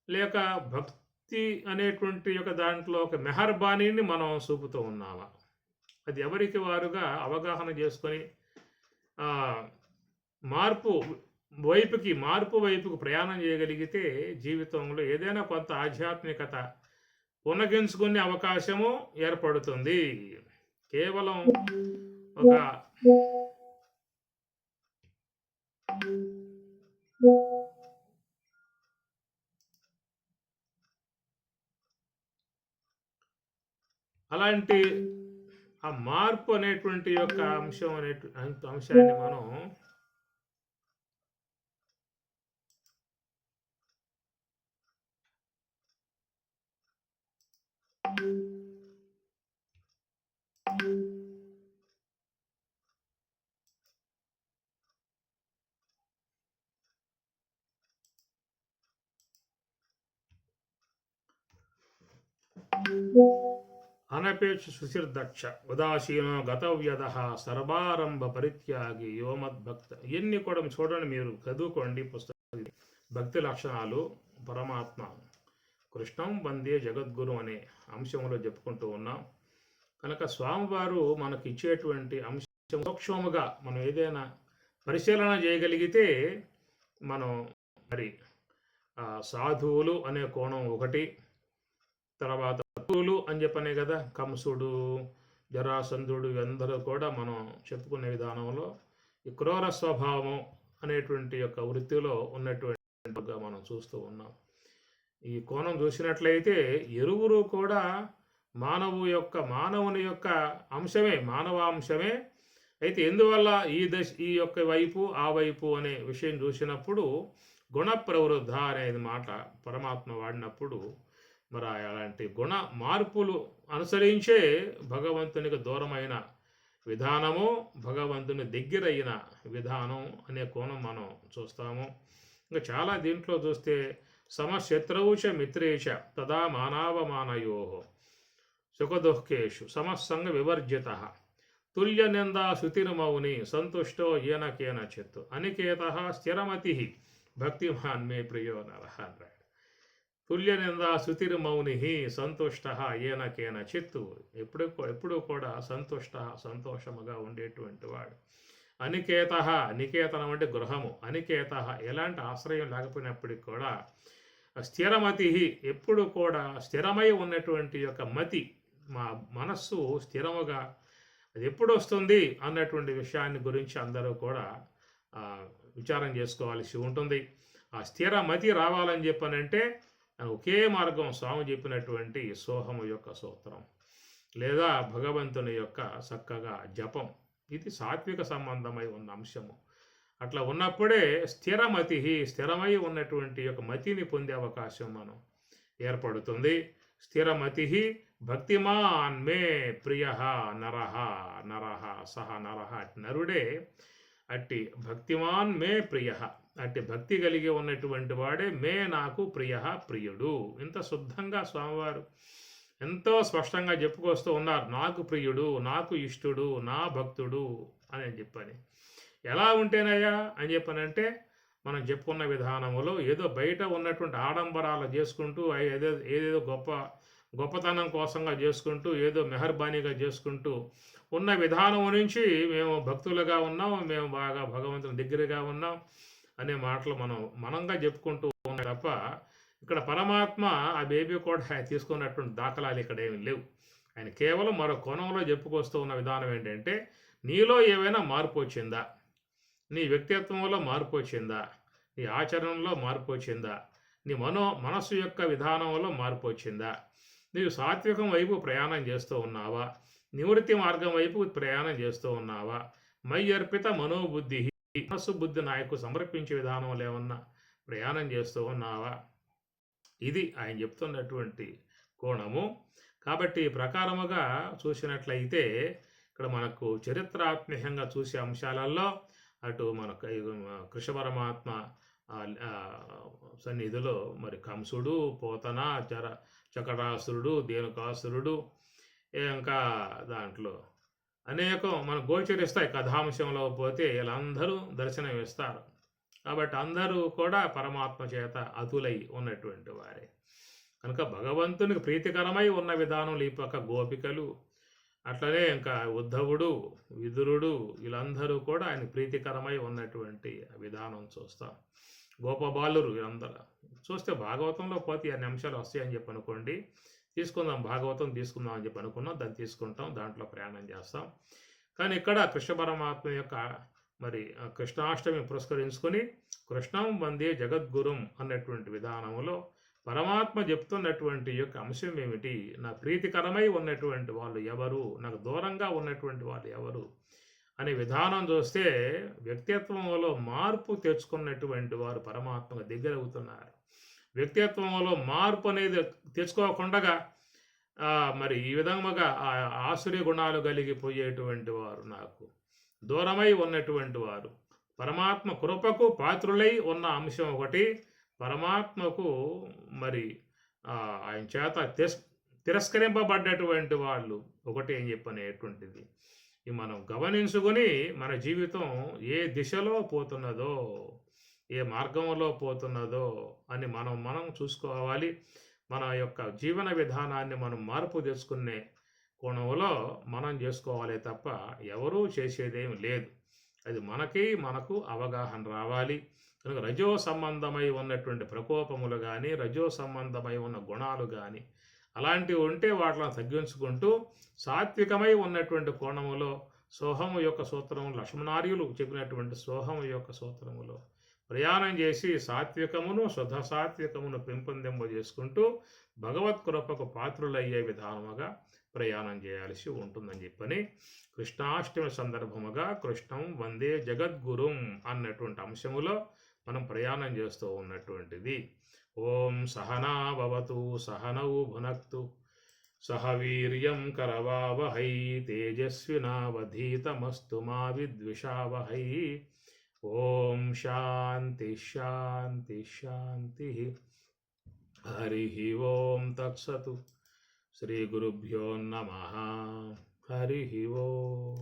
లేక భక్తి అనేటువంటి యొక్క దాంట్లో ఒక మెహర్బానీని మనం చూపుతూ ఉన్నామా? అది ఎవరికి వారుగా అవగాహన చేసుకొని మార్పు వైపుకు ప్రయాణం చేయగలిగితే జీవితంలో ఏదైనా కొంత ఆధ్యాత్మికత పునగించుకునే అవకాశము ఏర్పడుతుంది. కేవలం ఒక అలాంటి ఆ మార్పు అనేటువంటి యొక్క అంశాన్ని మనం అనపేక్ష సుశిర్దక్ష ఉదాసీనో గతవ్యధ సర్వారంభ పరిత్యాగి యోమద్భక్త ఇవన్నీ కూడా చూడండి, మీరు చదువుకోండి పుస్తకం. భక్తి లక్షణాలు పరమాత్మ కృష్ణం వందే జగద్గురు అనే అంశంలో చెప్పుకుంటూ ఉన్నాం. కనుక స్వామివారు మనకి ఇచ్చేటువంటి అంశం సూక్ష్మముగా మనం ఏదైనా పరిశీలన చేయగలిగితే మనం మరి సాధువులు అనే కోణం ఒకటి, తర్వాత శత్రువులు అని చెప్పనే కదా కంసుడు జరాసంధుడు అందరూ కూడా మనం చెప్పుకునే విధానంలో ఈ క్రూర స్వభావం అనేటువంటి యొక్క వృత్తిలో ఉన్నటువంటి మనం చూస్తూ ఉన్నాం. ఈ కోణం చూసినట్లయితే ఇరువురు కూడా మానవుని యొక్క అంశమే, మానవాంశమే. అయితే ఎందువల్ల ఈ యొక్క వైపు ఆ వైపు అనే విషయం చూసినప్పుడు గుణ ప్రవృద్ధ అనేది మాట పరమాత్మ వాడినప్పుడు మరి అలాంటి గుణ మార్పులు అనుసరించే భగవంతునికి దూరమైన విధానము, భగవంతుని దగ్గరైన విధానం అనే కోణం మనం చూస్తాము. ఇంకా చాలా దీంట్లో చూస్తే సమశత్రువుచ మిత్రేచ తదా మానవమానయో సుఖదుఃఖేషు సమస్సంగ వివర్జిత తుల్య నిందా శృతిర్మౌని సంతుష్టో ఏన కేనచిత్ అనికేత స్థిరమతి భక్తిమాన్ మే ప్రియో నరః అన్నాడు. తుల్య నిందా శృతిర్మౌని సంతుష్ట ఏన కేనచిత్, ఎప్పుడు కూడా సంతోషముగా ఉండేటువంటి వాడు. అనికేత, నికేతనం అంటే గృహము, అనికేత ఎలాంటి ఆశ్రయం లేకపోయినప్పటికీ కూడా స్థిరమతి, ఎప్పుడు కూడా స్థిరమై ఉన్నటువంటి యొక్క మతి, మా మనస్సు స్థిరముగా అది ఎప్పుడు వస్తుంది అన్నటువంటి విషయాన్ని గురించి అందరూ కూడా విచారం చేసుకోవాల్సి ఉంటుంది. ఆ స్థిర మతి రావాలని చెప్పనంటే ఒకే మార్గం స్వామి చెప్పినటువంటి సోహము యొక్క సూత్రం లేదా భగవంతుని యొక్క చక్కగా జపం. ఇది సాత్విక సంబంధమై ఉన్న అంశము. అట్లా ఉన్నప్పుడే స్థిరమతి, స్థిరమై ఉన్నటువంటి యొక్క మతిని పొందే అవకాశం మనం ఏర్పడుతుంది. స్థిరమతి భక్తిమాన్ మే ప్రియ నరహ నరహ సహ నరహ, నరుడే అట్టి భక్తిమాన్ మే ప్రియ, అట్టి భక్తి కలిగి ఉన్నటువంటి వాడే మే నాకు ప్రియ ప్రియుడు. ఇంత శుద్ధంగా స్వామివారు ఎంతో స్పష్టంగా చెప్పుకొస్తూ ఉన్నారు. నాకు ప్రియుడు, నాకు ఇష్టుడు, నా భక్తుడు అని చెప్పని. ఎలా ఉంటేనయ్యా అని చెప్పనంటే మనం చెప్పుకున్న విధానములో ఏదో బయట ఉన్నటువంటి ఆడంబరాలు చేసుకుంటూ ఏదేదో గొప్పతనం కోసంగా చేసుకుంటూ ఏదో మెహర్బానీగా చేసుకుంటూ ఉన్న విధానం నుంచి మేము భక్తులుగా ఉన్నాం, మేము బాగా భగవంతుని దగ్గరగా ఉన్నాం అనే మాటలు మనంగా చెప్పుకుంటూ ఉన్నాయి తప్ప ఇక్కడ పరమాత్మ ఆ బేబీ కూడా తీసుకున్నటువంటి దాఖలాలు ఇక్కడ ఏమి లేవు. ఆయన కేవలం మరో కోణంలో చెప్పుకొస్తూ ఉన్న విధానం ఏంటంటే, నీలో ఏవైనా మార్పు వచ్చిందా, నీ వ్యక్తిత్వంలో మార్పు వచ్చిందా, నీ ఆచరణలో మార్పు వచ్చిందా, నీ మనస్సు యొక్క విధానంలో మార్పు వచ్చిందా, నీవు సాత్వికం వైపు ప్రయాణం చేస్తూ ఉన్నావా, నివృత్తి మార్గం వైపు ప్రయాణం చేస్తూ ఉన్నావా, మై అర్పిత మనోబుద్ధి, మనస్సు బుద్ధి నాయకు సమర్పించే విధానంలో ఏమన్నా ప్రయాణం చేస్తూ ఉన్నావా, ఇది ఆయన చెప్తున్నటువంటి కోణము. కాబట్టి ఈ ప్రకారముగా చూసినట్లయితే ఇక్కడ మనకు చరిత్రాత్మకంగా చూసే అంశాలలో అటు మనకు కృష్ణ పరమాత్మ సన్నిధిలో మరి కంసుడు, పోతన, చకటాసురుడు, ధేనుకాసురుడు, ఇంకా దాంట్లో అనేకం మనకు గోచరిస్తాయి. కథాంశంలో పోతే వీళ్ళందరూ దర్శనం ఇస్తారు. కాబట్టి అందరూ కూడా పరమాత్మ చేత అతులై ఉన్నటువంటి వారే. కనుక భగవంతునికి ప్రీతికరమై ఉన్న విధానంలో ఈ పక్క గోపికలు, అట్లనే ఇంకా ఉద్ధవుడు, విదురుడు, వీళ్ళందరూ కూడా ఆయన ప్రీతికరమై ఉన్నటువంటి విధానం చూస్తాం. గోపబాలురు వీళ్ళందరూ చూస్తే భాగవతంలో పోతే అన్ని అంశాలు వస్తాయని చెప్పి అనుకోండి, తీసుకుందాం భాగవతం తీసుకుందాం అని చెప్పి అనుకున్నాం, దాన్ని తీసుకుంటాం, దాంట్లో ప్రయాణం చేస్తాం. కానీ ఇక్కడ కృష్ణ పరమాత్మ యొక్క మరి కృష్ణాష్టమి పురస్కరించుకొని కృష్ణం వందే జగద్గురుం అన్నటువంటి విధానంలో పరమాత్మ చెప్తున్నటువంటి యొక్క అంశం ఏమిటి? నా ప్రీతికరమై ఉన్నటువంటి వాళ్ళు ఎవరు? నాకు దూరంగా ఉన్నటువంటి వాళ్ళు ఎవరు? అనే విధానం చూస్తే వ్యక్తిత్వంలో మార్పు తెచ్చుకున్నటువంటి వారు పరమాత్మకు దగ్గరవుతున్నారు. వ్యక్తిత్వంలో మార్పు అనేది తెచ్చుకోకుండగా మరి ఈ విధముగా ఆసురి గుణాలు కలిగిపోయేటువంటి వారు నాకు దూరమై ఉన్నటువంటి వారు పరమాత్మ కృపకు పాత్రులై ఉన్న అంశం ఒకటి, పరమాత్మకు మరి ఆయన చేత తిరస్కరింపబడ్డటువంటి వాళ్ళు ఒకటి అని చెప్పనేటువంటిది ఇది మనం గమనించుకొని మన జీవితం ఏ దిశలో పోతున్నదో, ఏ మార్గంలో పోతున్నదో అని మనం చూసుకోవాలి. మన యొక్క జీవన విధానాన్ని మనం మార్పు తెచ్చుకునే కోణంలో మనం చేసుకోవాలి తప్ప ఎవరూ చేసేదేమి లేదు. అది మనకు అవగాహన రావాలి. కనుక రజో సంబంధమై ఉన్నటువంటి ప్రకోపములు కానీ, రజో సంబంధమై ఉన్న గుణాలు కానీ అలాంటివి ఉంటే వాటిని తగ్గించుకుంటూ సాత్వికమై ఉన్నటువంటి కోణములో సోహము యొక్క సూత్రము లక్ష్మణార్యులు చెప్పినటువంటి సోహము యొక్క సూత్రములో ప్రయాణం చేసి సాత్వికమును శుద్ధ సాత్వికమును పెంపొందింప చేసుకుంటూ భగవత్ కృపకు పాత్రులయ్యే విధానముగా ప్రయాణం చేయాల్సి ఉంటుందని చెప్పని కృష్ణాష్టమి సందర్భముగా కృష్ణం వందే జగద్గురుం అన్నటువంటి అంశములో మనం ప్రయాణం చేస్తూ ఉన్నటువంటిది. ఓం సహనా భవతు సహనౌ భునక్తు సహ వీర్యం కరవావహై తేజస్వినావధీతమస్తు మా విద్విషావహై. ఓం శాంతి శాంతి శాంతి. హరి ఓం తత్సతు. శ్రీ గురుభ్యో నమః. హరి ఓం.